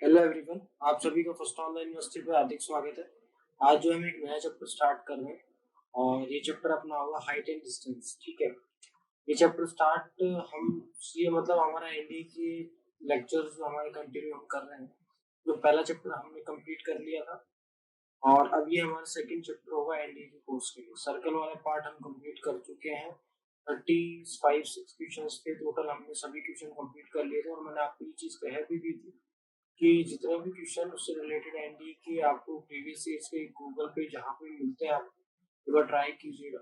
Hello everyone, आप सभी का फर्स्ट ऑनलाइन यूनिवर्सिटी पे हार्दिक स्वागत है। आज जो हम एक नया चैप्टर स्टार्ट कर रहे हैं और ये चैप्टर अपना होगा हाइट एंड डिस्टेंस। ठीक है, ये चैप्टर स्टार्ट हम ये मतलब हमारा एनडीए के लेक्चर्स जो हमारे कंटिन्यू हम कर रहे हैं। जो पहला चैप्टर हमने कंप्लीट कर लिया था और अब ये हमारा सेकंड चैप्टर होगा एनडीए के कोर्स के लिए। सर्कल वाला पार्ट हम कंप्लीट कर चुके हैं। 35-6 क्वेश्चन थे टोटल, हमने सभी क्वेश्चन कंप्लीट कर लिए थे और मैंने आपको ये चीज कह भी दी थी कि जितने भी क्वेश्चन उससे रिलेटेड एनडीए के आपको प्रीवियस ईयर्स के गूगल पे जहाँ पे मिलते हैं आप एक बार ट्राई कीजिएगा,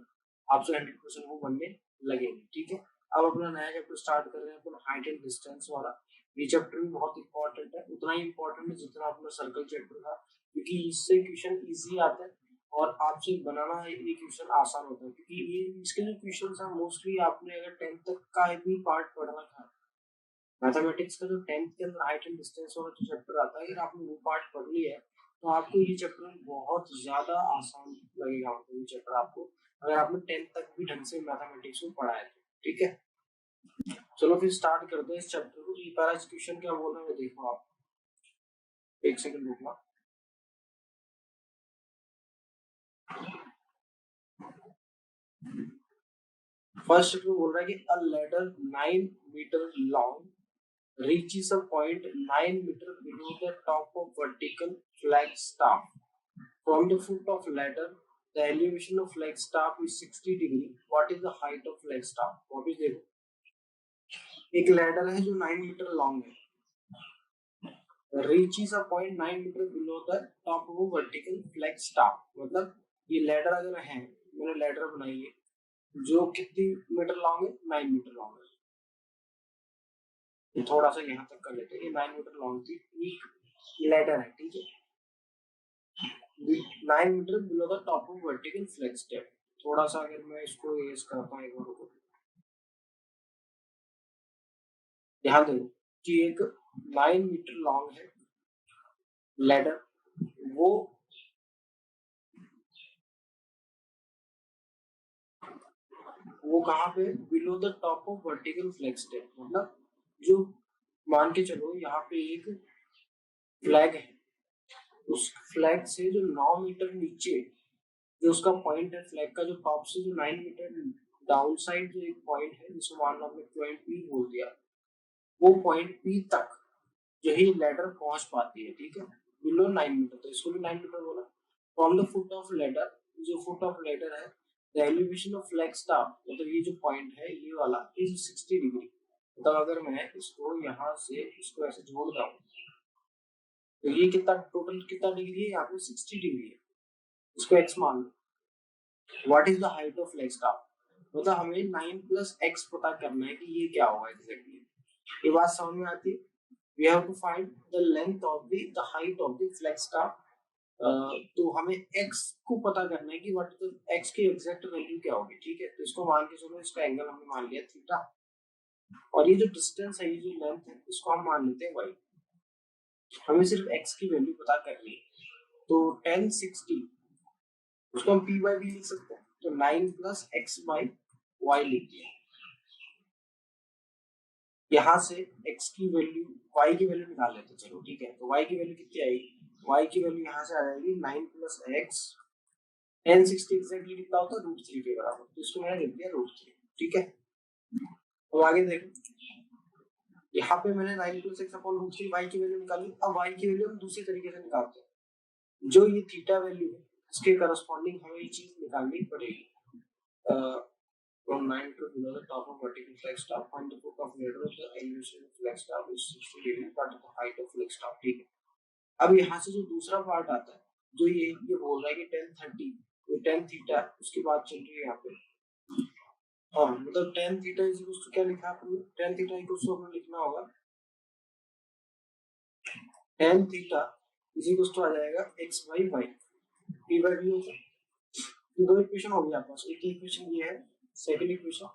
आपसे 100% वो बनने लगेंगे। ठीक है, अब अपना नया चैप्टर स्टार्ट कर रहे हैं अपन हाइट एंड डिस्टेंस वाला। ये चैप्टर भी बहुत इंपॉर्टेंट है, उतना ही इंपॉर्टेंट है जितना अपना सर्कल चैप्टर था, क्योंकि इससे क्वेश्चन इजी आते हैं और आपसे बनाना ये क्वेश्चन आसान होता है, क्योंकि ये इसके जो क्वेश्चन है मोस्टली आपने अगर 10th तक का भी पार्ट पढ़ना था, मैथमेटिक्स का जो 10th के अंदर हाइट एंड डिस्टेंस वाला जो चैप्टर आता है, अगर आपने वो पार्ट पढ़ लिया है तो आपको ये चैप्टर बहुत ज्यादा आसान लगेगा। मतलब ये चैप्टर आपको अगर आपने 10th तक भी ढंग से मैथमेटिक्स को पढ़ा है तो। ठीक है, चलो फिर स्टार्ट करते हैं इस चैप्टर को। ये पहला क्वेश्चन क्या बोल रहे हैं देखो आप, एक सेकंड रुकना। फर्स्ट चैप्टर बोल रहा है कि a ladder 9 metre long reaches a point 9 meter below the top of vertical flagstaff. From the foot of ladder, the elevation of flagstaff is 60 degree. What is the height of flagstaff? What is देखो, एक ladder है जो 9 metre long है, reaches a point 9 metre below the top of a vertical flagstaff। मतलब ये ladder अगर है, मैंने लैडर बनाई है जो कितनी मीटर लॉन्ग है, 9 मीटर लॉन्ग है। ये थोड़ा सा यहाँ तक कर लेते हैं, ये 9 मीटर लॉन्ग थी, ये लैडर है। ठीक है, 9 metre below the top of vertical flex step. थोड़ा सा अगर मैं इसको रेज करता हूँ एक बार को, ध्यान दो कि एक 9 मीटर लॉन्ग है लैडर, वो कहाँ पे, below the top of vertical flex step. मतलब जो मान के चलो यहाँ पे एक फ्लैग है, उस फ्लैग से जो 9 मीटर नीचे जो उसका पॉइंट है, फ्लैग का जो टॉप से जो 9 मीटर डाउन साइड जो एक पॉइंट है जिसको मान लो हमने पॉइंट पी बोल दिया, वो पॉइंट पी तक यही लैडर पहुंच पाती है। ठीक है, बिलो 9 मीटर, तो इसको भी 9 मीटर बोला। From the foot of ladder, जो फुट ऑफ लैडर है, द एलिवेशन ऑफ फ्लैगस्टाफ, मतलब ये जो पॉइंट है ये वाला इज 60 डिग्री। मतलब अगर मैं इसको यहाँ से इसको ऐसे जोड़ रहा हूँ तो ये कितना टोटल कितना डिग्री है, यहाँ पे 60 डिग्री है। इसको x मान लो। What is the height of flagstaff, मतलब हमें 9 प्लस x पता करना है कि ये क्या होगा एग्जैक्टली। ये बात समझ में आती है? We have to find the length of the height of the flagstaff। तो हमें x को पता करना है कि व्हाट द x की एग्जैक्ट वैल्यू क्या होगी। ठीक है, तो इसको मान के चलो, इसका एंगल हमने मान लिया थीटा, और ये जो डिस्टेंस है, ये जो लेंथ है, इसको हम मान लेते हैं y। हमें सिर्फ x की वैल्यू पता करनी है, तो 1060 उसको हम p by v लिख सकते हैं, तो 9 प्लस x by y लिख दिया। यहाँ से x की वैल्यू, y की वैल्यू निकाल लेते हैं। चलो ठीक है, तो y की वैल्यू कितनी आएगी, y की वैल्यू यहाँ से आ जाएगी 9 प्लस x। 1060 एग्जैक्टली कितना होता है, √3 के बराबर, तो इसको मैंने लिख दिया √3। ठीक है, तो आगे देखो, यहाँ पे मैंने 9 प्लस x अपॉन √3 y की वैल्यू निकाली। अब y की वैल्यू हम दूसरी तरीके से निकालते हैं, जो ये थीटा वैल्यू है इसके करस्पॉन्डिंग हमें ये चीज निकालनी पड़ेगी। From 9 to below the top of vertical flagstaff, find the foot of ladder of the elevation of flagstaff is 60 degree, but the height of flagstaff। ठीक है, अब यहाँ से जो दूसरा पार्ट आता है, जो ये बोल रहा है कि 1030, तो 10 थीटा उसके बाद चल रही है यहाँ पे। हाँ, मतलब 10 थीटा इज इक्वल टू क्या लिखा आपने, 10 थीटा इक्वल टू हमें लिखना होगा 10 थीटा इज इक्वल टू आ जाएगा x by y, p by v होता है। ये दो इक्वेशन हो गई आपके पास, एक इक्वेशन ये है, सेकंड इक्वेशन,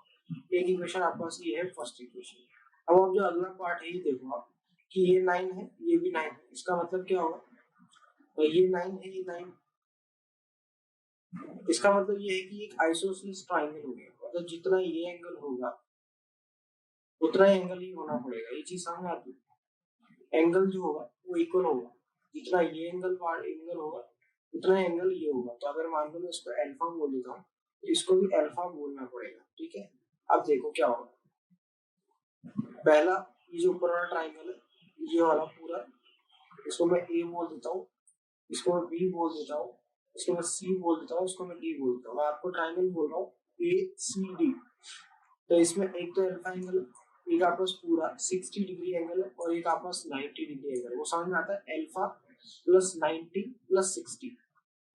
एक इक्वेशन आपके पास ये है, फर्स्ट इक्वेशन। अब आप जो अगला पार्ट है ये देखो आप कि ये 9 है, ये भी 9 है, इसका मतलब क्या होगा, तो ये 9 है, ये 9, इसका मतलब ये है कि एक आइसोसेलेस ट्रायंगल हो गया। मतलब जितना ये एंगल होगा उतना एंगल ही होना पड़ेगा, ये चीज समझ आती है। एंगल जो होगा वो इक्वल होगा, जितना ये एंगल होगा उतना एंगल ये होगा। तो अगर मान लो मैं इसको अल्फा बोल देता हूँ तो इसको भी अल्फा बोलना पड़ेगा, ठीक है। अब देखो क्या होगा, पहला ये जो ऊपर वाला ट्राइंगल है ये वाला पूरा, इसको मैं ए बोल देता हूँ, इसको मैं बी बोल देता हूँ, इसको मैं सी बोल देता हूँ, इसको मैं डी बोल देता हूँ। मैं आपको ट्राइंगल बोल रहा हूँ ए सी डी। तो इसमें एक तो अल्फा एंगल है, एक आपके पास पूरा 60 डिग्री एंगल है और एक आपके पास 90 डिग्री एंगल है। वो समझ में आता है, alpha plus 90 plus 60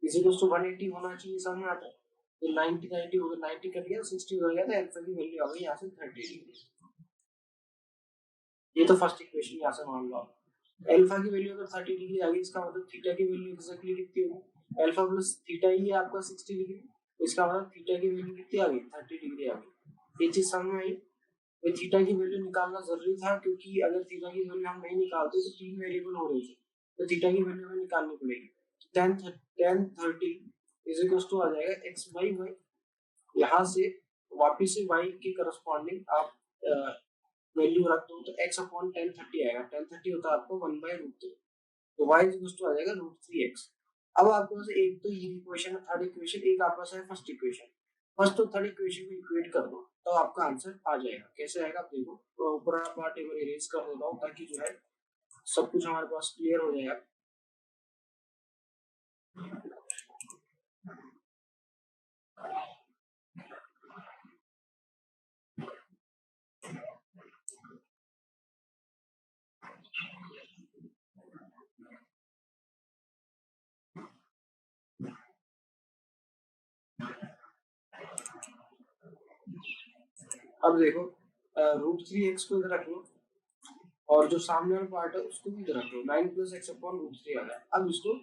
is equal to 180 होना चाहिए, समझ में आता है। तो 90 90 हो गया, 90 कर दिया 60 हो गया, तो अल्फा की वैल्यू आ गई यहाँ से 30 डिग्री। ये तो फर्स्ट इक्वेशन यहाँ से मान लो आप, अल्फा की वैल्यू अगर 30 डिग्री आ गई इसका मतलब थीटा की वैल्यू एक्जेक्टली कितनी होगी, अल्फा प्लस थीटा ही है आपका 60 डिग्री, इसका मतलब थीटा की वैल्यू कितनी आ गई, 30 डिग्री आ गई। ये चीज समझ में आई। तो थीटा की वैल्यू निकालना जरूरी था, क्योंकि अगर थीटा की वैल्यू हम नहीं निकालते तो तीन वेरिएबल हो रहे थे, तो थीटा की वैल्यू हमें निकालनी पड़ेगी। tan 30 इज इक्वल टू आ जाएगा x बाई y। यहाँ से वापिस से y के करस्पॉन्डिंग आप वैल्यू रख दो तो x अपॉन tan 30 आएगा। tan 30 होता है आपको 1/√3, तो y इज इक्वल टू आ जाएगा √3x। अब आपके पास एक तो ये इक्वेशन है, थर्ड इक्वेशन, एक आपके पास है फर्स्ट इक्वेशन। फर्स्ट और थर्ड इक्वेशन को इक्वेट कर दो तो आपका आंसर आ जाएगा। कैसे आएगा आप देखो, तो ऊपर वाला पार्ट एक बार इरेज कर देता हूँ ताकि जो है सब कुछ हमारे पास क्लियर हो जाएगा। अब देखो √3x को इधर रख लो और जो सामने वाला पार्ट है उसको भी इधर रख लो, 9 + x अपॉन √3 आ गया। अब इसको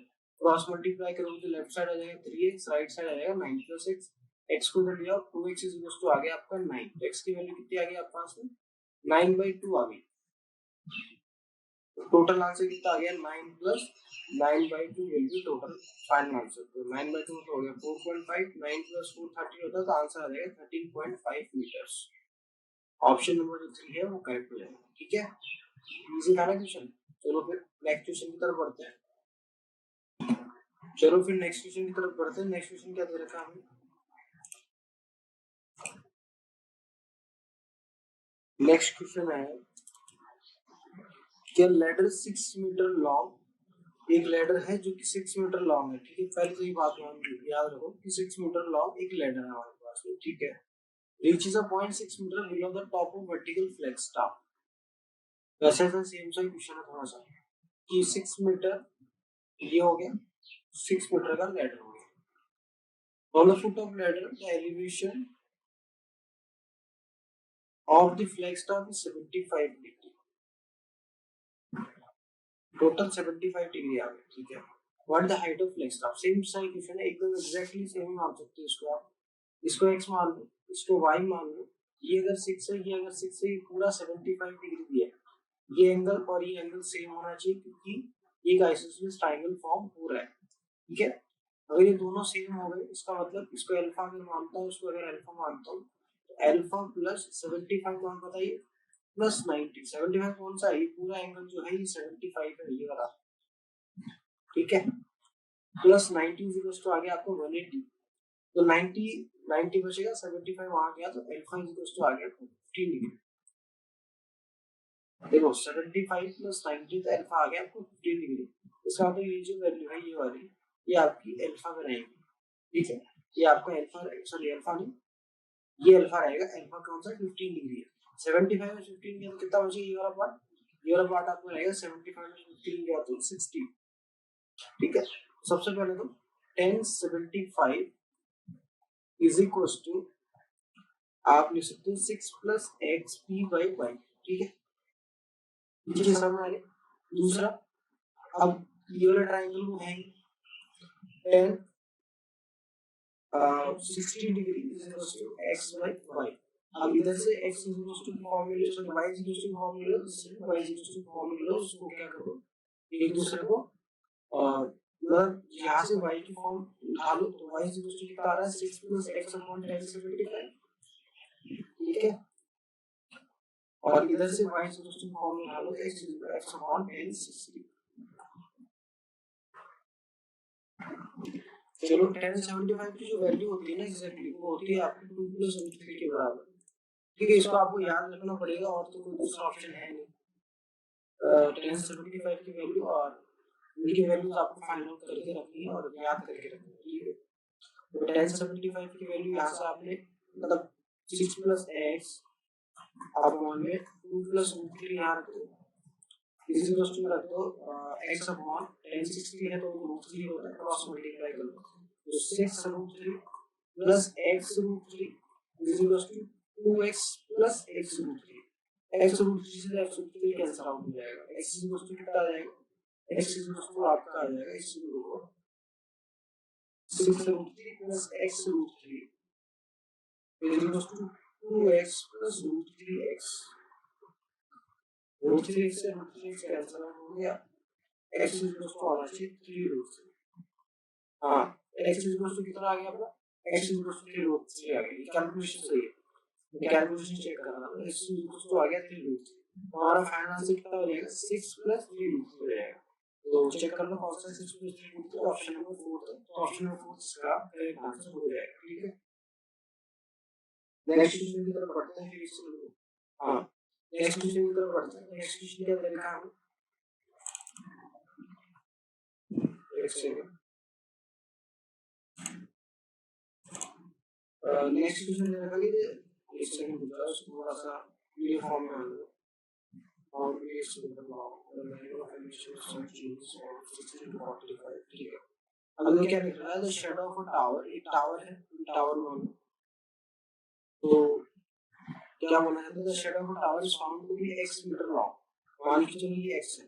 क्रॉस मल्टीप्लाई करोगे तो लेफ्ट साइड आ जाएगा 3x, राइट साइड आ जाएगा 9 + x। x को इधर लिया 2x इज इक्वल टू आ गया आपका 9। तो x की वैल्यू कितनी आ गई आपके पास में, 9/2 आ गई। टोटल आंसर कितना आ गया, 9 + 9/2 will be total final answer. तो 9/2 हो गया 4.5, 9 + 4 30 होता है, तो आंसर आ जाएगा 13.5 मीटर्स। ऑप्शन नंबर जो 3 है वो करेक्ट हो जाएगा, ठीक है। इजी था ना क्वेश्चन। चलो फिर नेक्स्ट क्वेश्चन की तरफ बढ़ते हैं। नेक्स्ट क्वेश्चन क्या दे रखा है हमें, नेक्स्ट क्वेश्चन है क्या लैडर 6 मीटर लॉन्ग, एक लैडर है जो कि 6 मीटर लॉन्ग है, ठीक है। पहले तो ये बात याद रखो कि 6 मीटर लॉन्ग एक लैडर है हमारे पास में, ठीक है। Reaches a point 6 metre below the top of vertical flagstaff. वैसे ऐसा सेम सा क्वेश्चन है थोड़ा सा कि 6 मीटर ये हो गया, 6 मीटर का लैडर हो गया। On the foot of ladder the elevation of the flag staff is 75 degree, total 75 degree आ गया, ठीक है। What the height of flag staff, same सा क्वेश्चन है, एकदम एग्जैक्टली सेम मान सकते हो इसको आप। इसको x मान लो, इसको y मान लो। ये अगर 6 है, ये अगर 6 है, ये पूरा 75 डिग्री दिया है। ये एंगल और ये एंगल सेम होना चाहिए क्योंकि एक आइसोसेलेस ट्रायंगल फॉर्म हो रहा है, ठीक है। अगर ये दोनों सेम हो गए इसका मतलब इसको अल्फा अगर मानता हूँ, इसको अगर अल्फा मानता हूँ, तो अल्फा प्लस 75 कौन बताइए, प्लस 90। 75 कौन सा है, ये पूरा एंगल जो है ये 75 है, ये वाला, ठीक है। प्लस 90 इज टू आ गया आपको 180, तो 90 बचेगा, 75 वहां गया, तो अल्फा इज इक्वल टू आ गया 15 डिग्री। देखो 75 प्लस 90 तो अल्फा आ गया आपको 15 डिग्री। इसका मतलब ये जो वैल्यू है ये वाली, ये आपकी अल्फा में रहेगी, ठीक है। ये आपका अल्फा, सॉरी अल्फा नहीं, ये अल्फा रहेगा। अल्फा कौन सा 15 डिग्री है, 75 में 15 गया तो कितना बचेगा, ये वाला पार्ट, ये वाला पार्ट आपको रहेगा 75 में 15 गया तो 60, ठीक है। सबसे पहले तो tan 75 इज इक्वल टू आप लिख सकते हो 6 + xp/y, ठीक है। ये समझ आ गया। दूसरा, अब ये वाला ट्रायंगल को है tan 60 degree is equal to x/y। अब इधर से x is equal to formula, y is equal to formula, y is equal to formula, उसको क्या करो एक दूसरे को मतलब यहाँ से y की फॉर्म उठा लो, तो y इज इक्वल टू कितना आ रहा है 6 + x/tan 75, ठीक है। और इधर से y इज टू फॉर्मूला डालो तो x अपॉन tan 60। चलो tan 75 की जो वैल्यू होती है ना एग्जैक्टली वो होती है आपकी 2 + √3 के बराबर। ठीक है, इसको आपको याद रखना पड़ेगा और तो कोई दूसरा ऑप्शन है नहीं। tan 75 की वैल्यू और इनकी वैल्यूज आपको फाइंड आउट करके रखनी है और याद करके रखनी है। ठीक है, तो tan 75 की वैल्यू यहाँ से आपने मतलब 6 + x अपॉन में 2 + √3 यहाँ रख दो, इसी को टू रख दो x अपॉन tan 60 है तो √3 होता है, क्रॉस मल्टीप्लाई कर दो तो 6√3 + x√3 is equal to 2x + x√3। x√3 से x√3 कैंसिल आउट हो जाएगा, x इज इक्वल टू कितना आ जाएगा, x इज इक्वल टू आपका आ जाएगा x is equal to 6√3 + x√3 is equal to 2x + √3x। √3x से √3x कैंसिल आउट हो गया, x इज इक्वल टू आना चाहिए 3√3। हाँ, x इज इक्वल टू कितना आ गया अपना, x इज इक्वल टू 3√3 आ गया। ये कैलकुलेशन सही है, कैलकुलेशन चेक करना, x इज इक्वल टू आ गया 3√3। हमारा फाइनल आंसर कितना हो जाएगा, 6 + 3√3 हो जाएगा। तो चेक कर लो कौन सा 6 + 3√3, ऑप्शन नंबर 4 है, तो ऑप्शन नंबर 4 इसका करेक्ट आंसर हो जाएगा। ठीक है, नेक्स्ट क्वेश्चन की तरफ बढ़ते हैं फिर इससे। हाँ, नेक्स्ट क्वेश्चन की तरफ बढ़ते हैं। नेक्स्ट क्वेश्चन क्या तरीका है, एक सेकंड, नेक्स्ट क्वेश्चन ये रखा कि एक सेकंड रुक जाओ, इसको थोड़ा सा वीडियो फॉर्म में आने दो और क्रिएट करवाओ सब चीज और 60 to 45। ठीक है, अब ये क्या लिख रहा है, the shadow of a tower, एक टावर है, टावर मान लो, तो क्या बोला जाता है, the shadow of a tower is found to be x metre long. मान के चलो ये x है,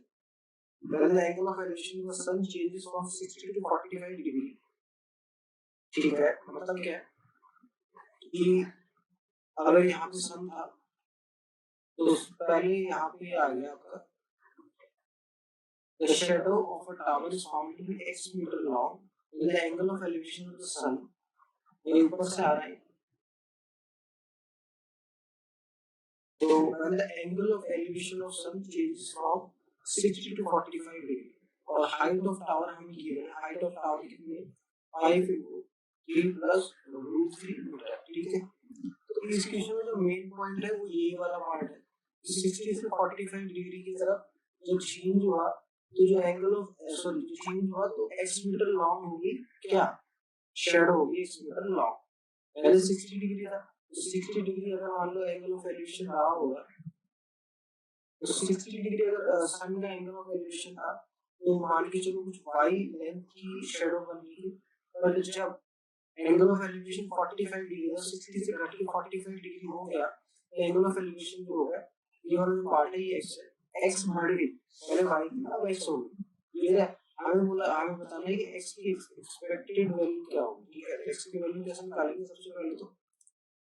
when the angle of elevation of the sun changes from 60 to 45 degree. ठीक है, मतलब क्या है कि अगर यहाँ पे सन था तो पहले यहाँ पे आ गया आपका, the shadow of a tower is found to be x meter long with the angle of elevation of the sun, ये ऊपर से आ रहा है, तो when the angle of elevation of sun changes from 60 to 45 degree और height of tower हमें given है, height of tower कितनी है, 5 × 3 + √3 मीटर। ठीक है, तो इस क्वेश्चन में जो मेन पॉइंट है वो ये वाला पार्ट है, 60 से 45 डिग्री की तरफ जो चेंज हुआ, तो जो एंगल ऑफ सॉरी जो चेंज हुआ तो x मीटर लॉन्ग होगी, क्या शेडो होगी x मीटर लॉन्ग। पहले 60 डिग्री था, तो 60 डिग्री अगर मान लो एंगल ऑफ एलिवेशन रहा होगा, तो 60 डिग्री अगर सन का एंगल ऑफ एलिवेशन था तो मान के चलो कुछ y लेंथ की शेडो बनेगी, पर जब एंगल ऑफ एलिवेशन 45 डिग्री है, 60 से घट के 45 डिग्री हो गया, तो एंगल ऑफ एलिवेशन जो होगा ये वाला जो पार्ट है ये x है, x बढ़ गई, पहले y थी अब x हो गई। ये हमें बोला, हमें बताना है कि x की एक्सपेक्टेड वैल्यू क्या होगी। ठीक है, x की वैल्यू कैसे निकालेंगे, सबसे पहले तो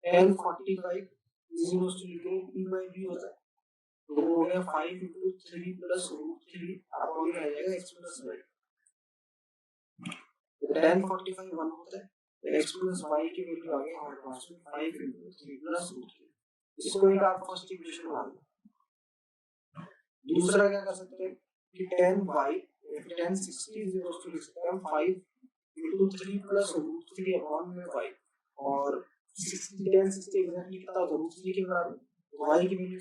tan 45 is equal to p/b होता है, तो वो हो गया 5 × 3 + √3 अपॉन आ जाएगा x + y। tan 45 1 होता है, x + y की वैल्यू आ गई हमारे पास में 5 × 3 + √3। इसको एक आप फर्स्ट इक्वेशन मान लो। दूसरा क्या कर सकते हैं कि tan y tan 60 is equal to लिख सकते हैं 5 × 3 + √3 अपॉन में y, और 60 tan 60 एग्जैक्टली कितना होता है, √3 के बराबर, तो y की वैल्यू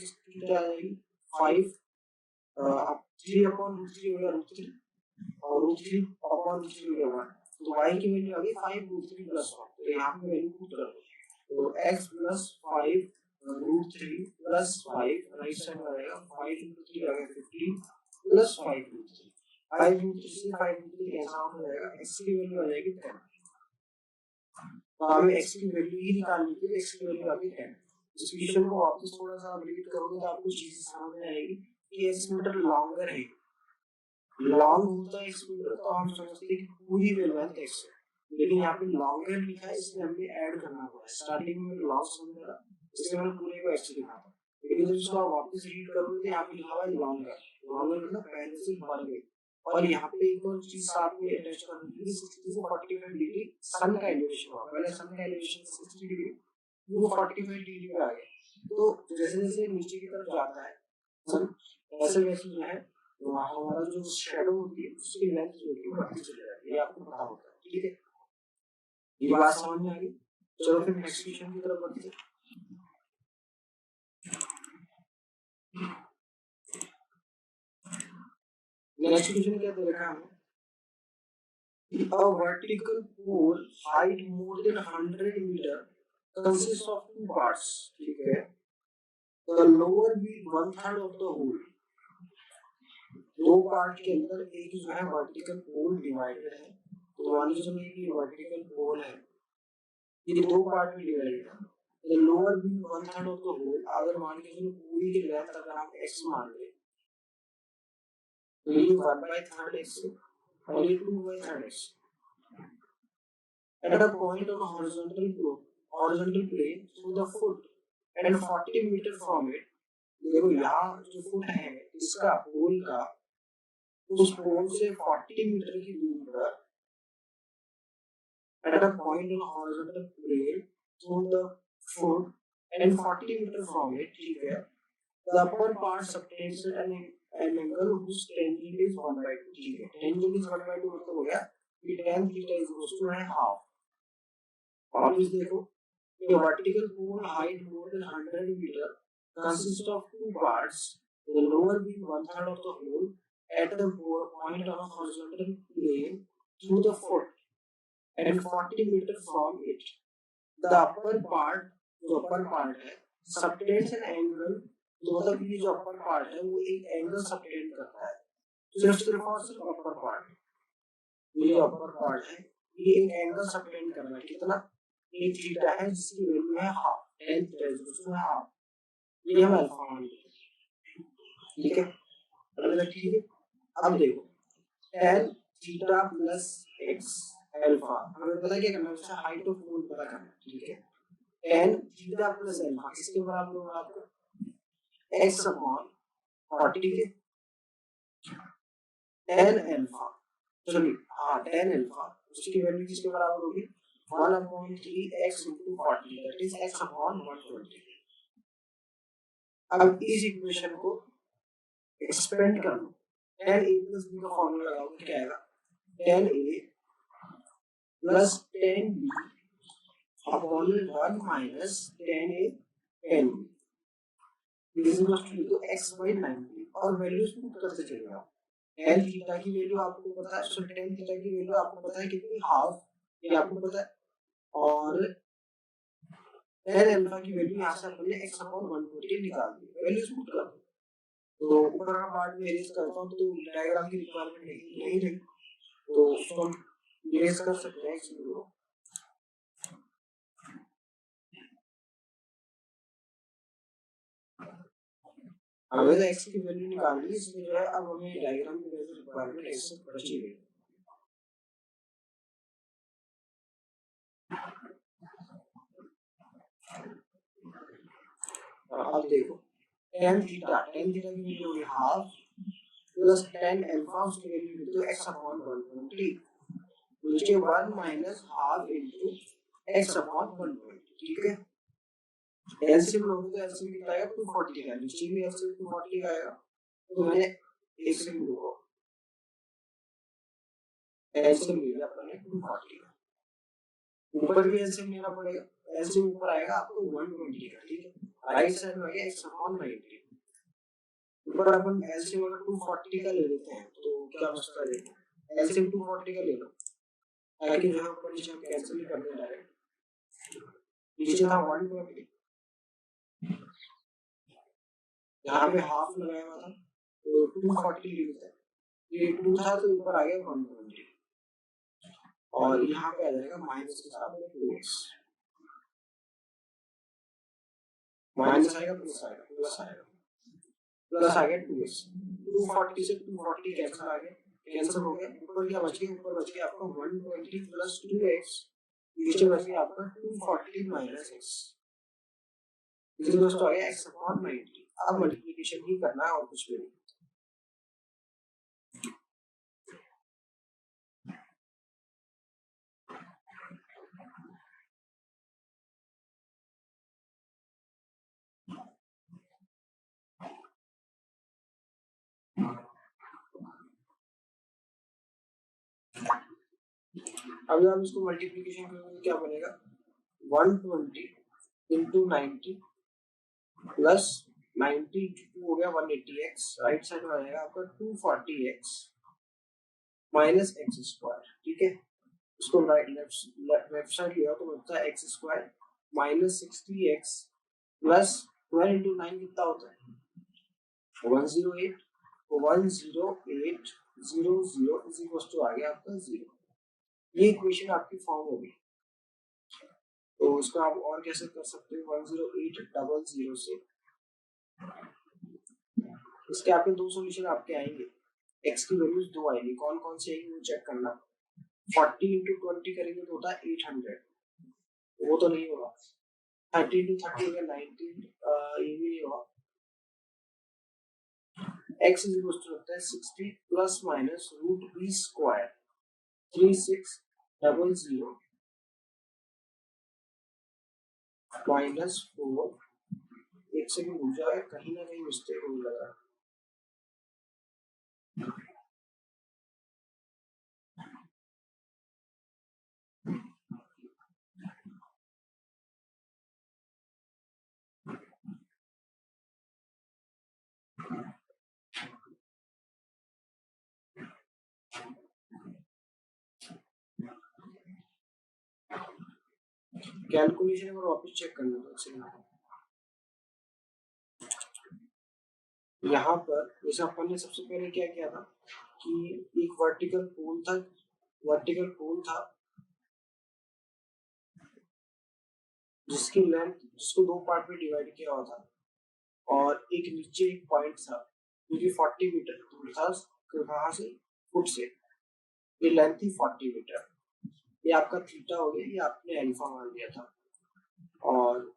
क्या आ जाएगी 5 3 अपॉन √3 हो गया √3 और √3 अपॉन √3 हो गया 1, तो y की वैल्यू आ गई 5 √3 + 1। तो यहाँ पे वैल्यू पुट कर दो, तो x + 5 √3 + 5 राइट साइड में आएगा, 5 × 3 आ गया 15 + 5 √3, 5 √3 से 5 √3 कैंसिल आउट हो जाएगा, x की वैल्यू आ जाएगी 10। तो हमें x की वैल्यू ही निकालनी थी, x की वैल्यू आ गई 10। इस क्वेश्चन को वापस थोड़ा सा रिपीट करोगे तो आपको चीजें समझ में आएगी कि x मीटर लॉन्गर है, लॉन्ग होता है x मीटर तो हम समझते हैं कि पूरी वेवलेंथ x है, लेकिन यहाँ पे लॉन्गर लिखा है इसलिए हमें ऐड करना पड़ा। स्टार्टिंग में लॉन्ग समझ रहा इसलिए मैंने पूरे को x लिखा था, लेकिन जब इसको आप वापस रीड करोगे तो यहाँ पे लिखा हुआ है लॉन्गर, लॉन्गर मतलब पहले से बढ़ गई। और यहाँ पे एक और चीज साथ में अटैच कर दी है, 60 से 45 डिग्री सन का एलिवेशन हुआ, पहले सन का एलिवेशन 60 डिग्री वो 45 डिग्री पे आ गया, तो जैसे जैसे नीचे की तरफ जाता है सन, ऐसे वैसे जो है हमारा जो शेडो होती है उसकी लेंथ जो होती है बढ़ती चली जाती है, ये आपको पता होता है। ठीक है, ये बात समझ में आ गई। चलो फिर नेक्स्ट क्वेश्चन की तरफ बढ़ते हैं। नेक्स्ट क्वेश्चन क्या दे रखा है? A vertical pole height more than 100 meter consists of two parts. ठीक है, the lower being one third of the whole. दो पार्ट के अंदर एक जो है वर्टिकल पोल डिवाइडेड है। तो मान लीजिए चलो ये वर्टिकल पोल है, ये दो पार्ट में डिवाइडेड है। the lower being one third of the whole, अगर मान के चलो पूरी की लेंथ अगर हम x मान ले तो ये 1/3 x और ये 2/3 x। At a point on a horizontal plane through the foot and 40 meter from it, देखो यहाँ जो फुट है इसका पोल का उस पोल से 40 मीटर की दूरी पर at a point on a horizontal plane through the foot and 40 meter from it, ठीक है, the upper part subtends an angle whose tangent is 1/2, ठीक है, tangent is 1/2 मतलब हो गया कि tan theta is equals to है half। और इस देखो a vertical pole height more than 100 meter consists of two parts, the lower being one third of the whole at the point on a horizontal plane through the foot and 40 meter from it. The upper part, जो upper part है, subtends an angle, तो मतलब ये जो upper part है वो एक angle subtend करता है, सिर्फ और सिर्फ upper part, ये जो upper part है ये एक angle subtend कर रहा है, कितना? एक थीटा है जिसकी वैल्यू है half, tan theta is equal to half, ये हम अल्फा मान लेते हैं। ठीक है, ठीक है। अब देखो tan theta plus x alpha, हमें पता है क्या करना है, उसका हाइट ऑफ पोल पता करना है। ठीक है, tan थीटा प्लस अल्फा किसके बराबर होगा आपको? x अपॉन 40 के tan अल्फा, चलिए हाँ tan अल्फा उसकी वैल्यू किसके बराबर होगी? 1/3x into 40, that is x upon 120। अब इस इक्वेशन को एक्सपेंड कर लो, tan a plus b का फॉर्मूला लगाओ तो क्या आएगा? tan a plus tan b upon 1 minus tan a tan b is equal to x/90 और वैल्यूज पुट करते चले जाओ। tan थीटा की वैल्यू आपको पता है, सो tan थीटा की वैल्यू आपको पता है कितनी? हाफ, ये आपको पता है। और tan अल्फा की वैल्यू यहाँ से अपने x अपॉन 120 निकाल दी, वैल्यूज पुट कर दो। तो ऊपर का पार्ट में इरेज करता हूँ तो डायग्राम की रिक्वायरमेंट नहीं रही, तो उसको हम इरेज कर सकते हैं। x हमें तो x की वैल्यू निकालनी है, इसलिए जो है अब हमें डायग्राम की वैल्यू रिक्वायरमेंट x से बची हुई है। अब देखो tan थीटा की वैल्यू होगी हाफ प्लस tan अल्फा उसकी वैल्यू होगी तो x अपॉन 120, नीचे 1 minus half into x upon 120। ठीक है, एलसीएम लोगे तो एलसीएम कितना आएगा? 240 का, नीचे भी एलसीएम 240 का आएगा, तो मैंने एलसीएम लो एलसीएम लिया अपने 240 का, ऊपर भी एलसीएम लेना पड़ेगा, एलसीएम ऊपर आएगा आपको 120 का। ठीक है, राइट साइड में आ गया x अपॉन 90, ऊपर अपन एलसीएम अगर 240 का ले लेते हैं तो क्या बचता है? एलसीएम 240 का ले लो ताकि जो है ऊपर नीचे हम कैंसिल ही कर दें डायरेक्ट। नीचे था 120, यहाँ पे हाफ लगाया हुआ था तो 240 लिखता है, ये 2 था तो ऊपर आ गया 120 और यहाँ पे आ जाएगा माइनस के साथ 2x, माइनस आएगा प्लस आएगा, प्लस आएगा, प्लस आ गया 2x, 240 से 240 कैंसिल आ गया, कैंसिल हो गया, ऊपर क्या बच गया? ऊपर बच गया आपका 120 प्लस 2x, नीचे बच गया आपका 240 माइनस x, इसी दोस्तों आ गया x अपॉन 90। अब मल्टीप्लिकेशन ही करना है और कुछ भी नहीं। अब जब हम इसको मल्टीप्लीकेशन करेंगे क्या बनेगा 120 इंटू 90 प्लस 90 इंटू 2 हो गया 180x, राइट साइड में आ जाएगा आपका 240x माइनस एक्स स्क्वायर। ठीक है, इसको राइट लेफ्ट साइड लिया तो बनता है x square minus 60x plus 12 into 9 कितना होता है 108, 108 00 इज इक्वल टू आ गया आपका 0। ये इक्वेशन आपकी फॉर्म होगी। तो इसको आप और कैसे कर सकते हो 10800 से, इसके आपके दो सॉल्यूशन आपके आएंगे, x की वैल्यूज दो आएंगी, कौन कौन सी आएंगी वो चेक करना। 40 इंटू 20 करेंगे तो होता है 800, वो तो नहीं होगा। 30 इंटू 30 हो गया 90, ये भी नहीं होगा। x इज इक्वल टू होता है 60 plus minus root b square 3600 minus 4। एक सेकंड रुक जाओ, कहीं ना कहीं मिस्टेक होने लगा। कैलकुलेशन अगर वापस चेक करना तो यहाँ पर जैसे अपन ने सबसे पहले क्या किया था कि एक वर्टिकल पोल था जिसकी लेंथ, जिसको दो पार्ट में डिवाइड किया हुआ था, और एक नीचे एक पॉइंट था जो कि 40 मीटर दूर था, कहाँ से, फुट से। ये लेंथ थी 40 मीटर। ये आपका थीटा हो गया, ये आपने अल्फा मान लिया था, और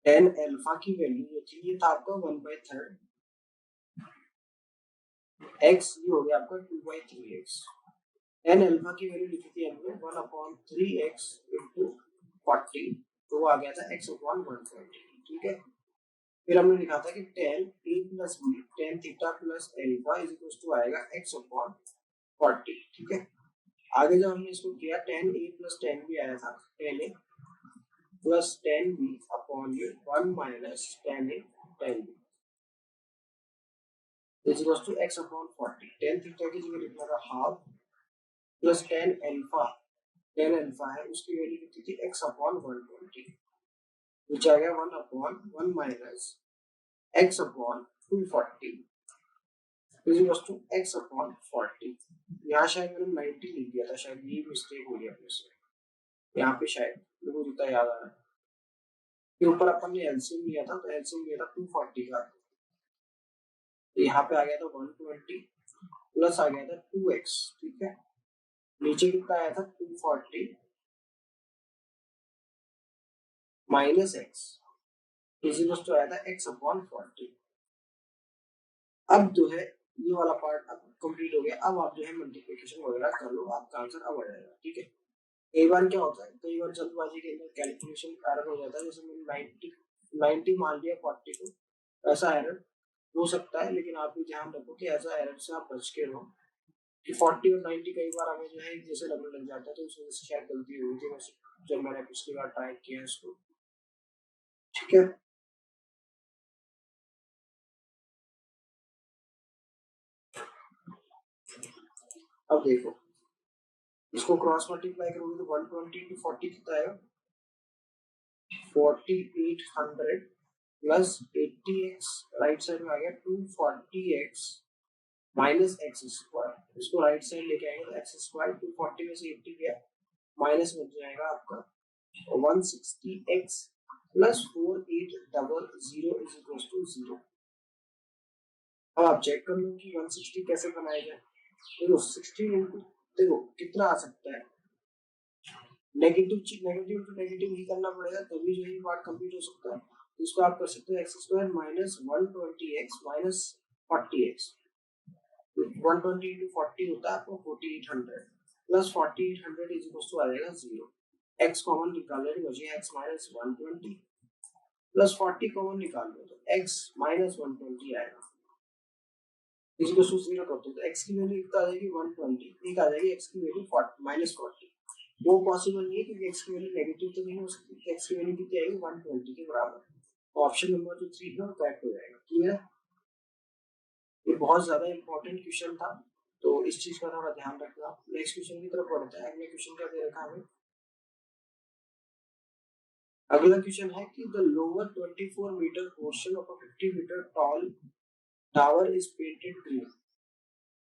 tan अल्फा की वैल्यू जो थी ये था आपका 1/3 x, ये हो गया आपका 2/3x। tan अल्फा की वैल्यू लिखी थी हमने 1/3x into 40, तो वो आ गया था x/120। ठीक है, फिर हमने लिखा था कि tan a plus b tan theta plus alpha is equal to आएगा x/40। ठीक है, आगे जब हमने इसको किया tan a plus tan b आया था, tan a plus tan b upon ये 1 minus tan a tan b is equal to x/40। tan theta की जगह लिखना था हाफ प्लस tan अल्फा है उसकी वैल्यू कितनी थी x/120, which आ गया 1/1 minus x/240 is equal to x/40। यहाँ शायद मैंने 90 लिख दिया था, शायद ये मिस्टेक हो गया अपने से यहाँ पे, शायद मेरे को जितना याद आ रहा है। फिर ऊपर अपन ने एलसीएम लिया था, तो एलसीएम लिया था 240 का, यहाँ पे आ गया था 120 प्लस आ गया था 2x। ठीक है, नीचे कितना आया था 240 minus x is equal to आया था x/40। अब जो है ये वाला पार्ट अब कंप्लीट हो गया। अब आप जो है मल्टीप्लिकेशन वगैरह कर लो, आपका आंसर अब आ जाएगा। ठीक है, कई बार क्या होता है, कई बार जल्दबाजी के अंदर कैलकुलेशन एरर हो जाता है, जैसे मैंने 90 मान लिया 40 को, ऐसा एरर हो सकता है, लेकिन आप भी ध्यान रखो कि ऐसा एरर से आप बच के रहो कि 40 और 90 कई बार हमें जो है जैसे लगने लग जाता है, तो उस वजह से शायद गलती हुई थी जब मैंने पिछली बार ट्राई किया इसको। ठीक है, अब देखो इसको क्रॉस मल्टीप्लाई करोगे तो 120 into 40 कितना आएगा 4800 प्लस 80x, राइट साइड में आ गया 240x माइनस एक्स स्क्वायर। इसको राइट साइड लेके आएंगे तो एक्स स्क्वायर 240 में से 80 गया, माइनस बच जाएगा आपका 160x plus 4800 is equal to 0। अब आप चेक कर लो कि 160 कैसे बनाया जाए। देखो 60 इंटू, देखो कितना आ सकता है, नेगेटिव टू नेगेटिव ही करना पड़ेगा, तभी जो ये पार्ट कंप्लीट हो सकता है। तो इसको आप कर सकते हो x square minus 120x minus 40x, 120 into 40 होता है आपको 4800 प्लस 4800 इज इक्वल टू आ जाएगा 0। x कॉमन निकाल लो, बचे x माइनस 120 प्लस 40 कॉमन निकाल लो तो x माइनस 120 आएगा। इसी को 0 कर दो तो x की वैल्यू कितना आ जाएगी 120, एक आ जाएगी x की वैल्यू -40। वो पॉसिबल नहीं है क्योंकि x की वैल्यू नेगेटिव तो नहीं हो सकती, x की वैल्यू कितनी आएगी 120 के बराबर। ऑप्शन नंबर जो 3 है वो करेक्ट हो जाएगा। क्लियर? ये बहुत ज्यादा इंपॉर्टेंट क्वेश्चन था, तो इस चीज का थोड़ा ध्यान रखना। नेक्स्ट क्वेश्चन की तरफ बढ़ते हैं। अगले क्वेश्चन क्या दे रखा है? अगला क्वेश्चन है कि the lower 24 metre portion of a 50 metre tall tower is painted green.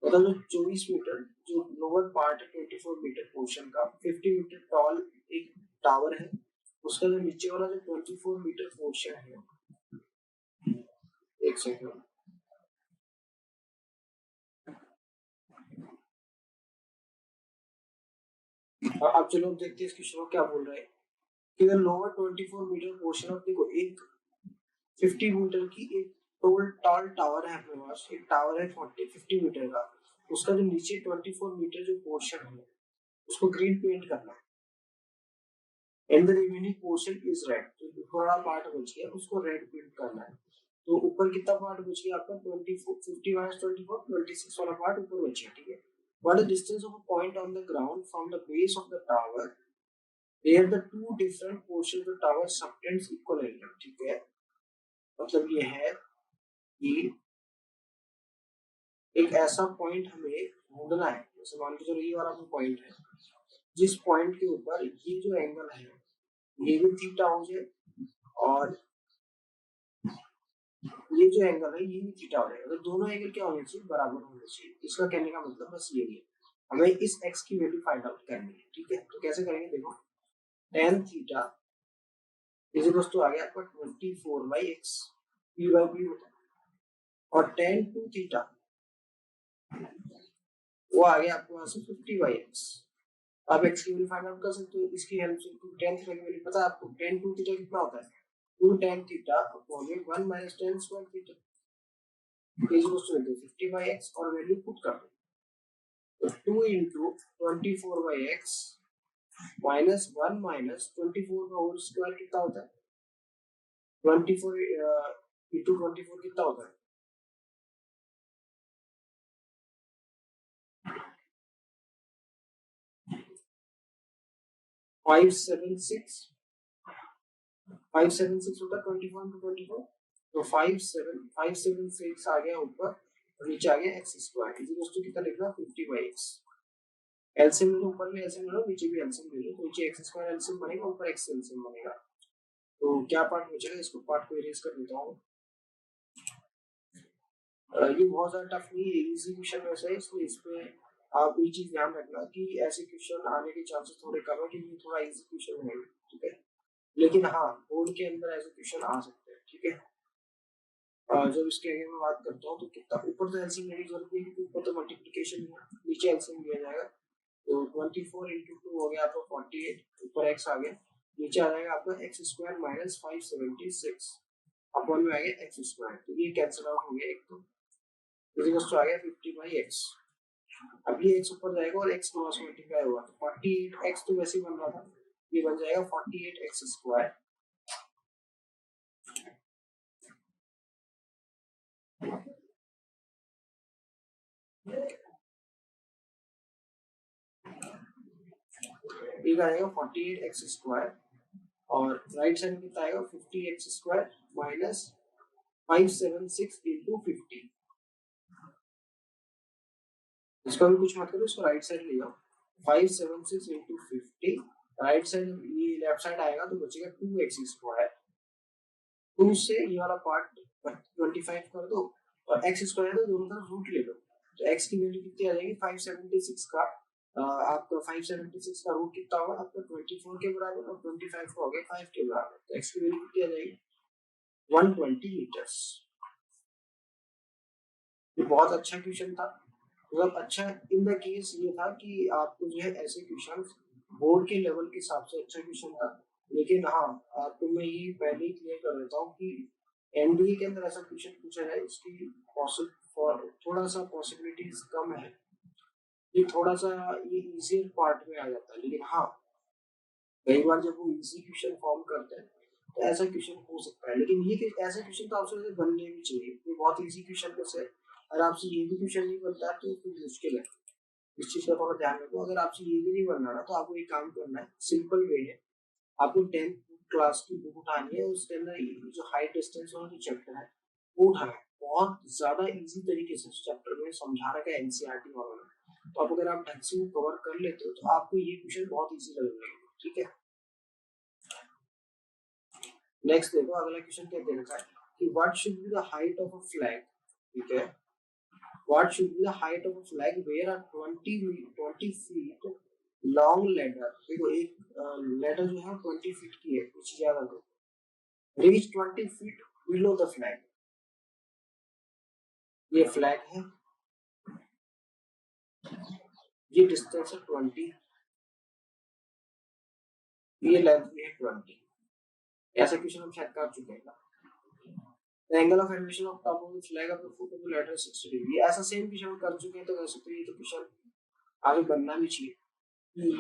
मतलब जो 24 मीटर जो लोअर पार्ट है 24 मीटर पोर्शन का 50 मीटर टॉल एक टावर है, उसका जो नीचे वाला जो 24 मीटर पोर्शन है, एक सेकंड, अब चलो देखते हैं इस क्वेश्चन को क्या बोल रहा है कि the lower 24 metre portion of, देखो एक 50 मीटर की एक टॉल टावर है अपने पास, एक टावर है 50 मीटर का, उसका जो नीचे 24 मीटर जो पोर्शन है उसको ग्रीन पेंट करना है। And the remaining portion is red, जो थोड़ा पार्ट बच गया उसको रेड पेंट करना है। तो ऊपर कितना पार्ट बच गया आपका 24 50 - 24 26 वाला पार्ट ऊपर बचा, ठीक है। What is distance of a point on the ground from the base of the tower where the two different portion of the tower subtends equal angle, ठीक है। मतलब ये है कि एक ऐसा पॉइंट हमें ढूंढना है, जैसे मान के चलो ये वाला जो पॉइंट है, जिस पॉइंट के ऊपर ये जो एंगल है ये भी थीटा हो जाए और ये जो एंगल है ये भी थीटा हो जाएगा। तो दोनों एंगल क्या होने चाहिए? बराबर होने चाहिए। इसका कहने का मतलब बस ये है, हमें इस x की वैल्यू फाइंड आउट करनी है, ठीक है। तो कैसे करेंगे? देखो tan theta is equal to आ गया आपका 24/x, p/b होता है, और tan 2 थीटा वो आ गया आपको वहां से 50/x। अब x की वैल्यू फाइंड आउट कर सकते हो इसकी हेल्प से। tan थीटा की वैल्यू पता है आपको, tan 2 थीटा कितना होता है? 2 tan theta upon 1 - tan square theta is equal to 50/x, और वैल्यू पुट कर दो। 2 into 24/x minus 1 minus 24 का होल स्क्वायर कितना होता है? 24 into 24 कितना होता है? 576 होता है 24 into 24, तो 576 आ गया ऊपर और नीचे आ गया x square is equal to कितना लिखना? 50/x। एलसीएम ले लो, ऊपर में एलसीएम ले लो, नीचे भी एलसीएम ले लो, तो नीचे x स्क्वायर एलसीएम बनेगा, ऊपर x एलसीएम बनेगा। तो क्या पार्ट बचेगा? इसको पार्ट को इरेज कर देता हूँ। ये बहुत ज्यादा टफ नहीं है, इजी क्वेश्चन वैसे है, इसलिए इस पे आप ये चीज ध्यान रखना कि ऐसे क्वेश्चन आने के चांसेस थोड़े कम है क्योंकि थोड़ा इजी क्वेश्चन है, ठीक है। लेकिन हाँ बोर्ड के अंदर ऐसे क्वेश्चन आ सकते हैं, ठीक है। जब इसके आगे मैं बात करता हूँ तो कितना ऊपर तो एलसीएम लेने की जरूरत नहीं क्योंकि ऊपर तो मल्टीप्लिकेशन है, नीचे एलसीएम लिया जाएगा। तो 24 into 2 हो गया आपका 48, ऊपर x आ गया, नीचे आ जाएगा आपका x स्क्वायर माइनस 576 अपॉन में आ गया x स्क्वायर, तो ये कैंसिल आउट हो गया एक, तो इक्वल आ गया 50/x। अब ये x ऊपर जाएगा और x क्रॉस मल्टीप्लाई हुआ तो 48x तो वैसे ही बन रहा था, ये बन जाएगा 48x स्क्वायर। ये आएगा 48x स्क्वायर और राइट साइड में कितना आएगा? 50x square minus 576 into 50। इसका भी कुछ मत करो, इसको राइट साइड ले जाओ। 576 into 50 राइट साइड, ये लेफ्ट साइड आएगा तो बचेगा 2x स्क्वायर। 2 से ये वाला पार्ट 25 कर दो और x स्क्वायर तो दोनों तरफ रूट ले लो, तो x की वैल्यू कितनी आ जाएगी? 576 का आपका 576 का रूट कितना होगा आपका? 24 के बराबर, और 25 का हो गया 5 के बराबर, तो x की वैल्यू कितनी आ जाएगी? 120 मीटर्स। ये बहुत अच्छा क्वेश्चन था, मतलब अच्छा इन द केस ये था कि आपको जो है ऐसे क्वेश्चन बोर्ड के लेवल के हिसाब से अच्छा क्वेश्चन था। लेकिन हाँ आपको मैं ये पहले ही क्लियर कर देता हूँ कि एनडीए के अंदर ऐसा क्वेश्चन पूछा जाए इसकी थोड़ा सा पॉसिबिलिटीज कम है, ये थोड़ा सा ये इजियर पार्ट में आ जाता है। लेकिन हाँ कई बार जब वो इजी क्वेश्चन फॉर्म करते हैं तो ऐसा क्वेश्चन हो सकता है, लेकिन ये ऐसा क्वेश्चन तो आपसे बनने भी चाहिए, ये बहुत इजी क्वेश्चन है, अगर आपसे ये भी क्वेश्चन नहीं बनता है तो फिर मुश्किल है, इस चीज का थोड़ा ध्यान रखो। अगर आपसे ये भी नहीं बनना ना तो आपको एक काम करना है, सिंपल वे है, आपको 10th क्लास की बुक उठानी है, उसके अंदर जो हाइट डिस्टेंस वाला जो चैप्टर है वो उठाना है। बहुत ज्यादा इजी तरीके से उस चैप्टर में समझा रखा है एनसीईआरटी वालों ने, तो अब अगर आप ढंग से वो कवर कर लेते हो तो आपको ये क्वेश्चन बहुत इजी लगने लगेगा, ठीक है। नेक्स्ट देखो अगला क्वेश्चन क्या दे रखा है कि what should be the height of a flag, ठीक है। What should be the height of a flag where a 20 feet long ladder, देखो एक लेडर जो है 20 फीट की है, कुछ ज्यादा दो, reach 20 feet below the flag, ये फ्लैग है, ये डिस्टेंस है 20, ये लेंथ भी है 20। ऐसा क्वेश्चन हम शायद कर चुके हैं ना। The angle of elevation of top of the flag of the foot of the ladder is 60 degree, ऐसा सेम क्वेश्चन हम कर चुके हैं, तो वैसे तो ये तो क्वेश्चन आगे बनना भी चाहिए।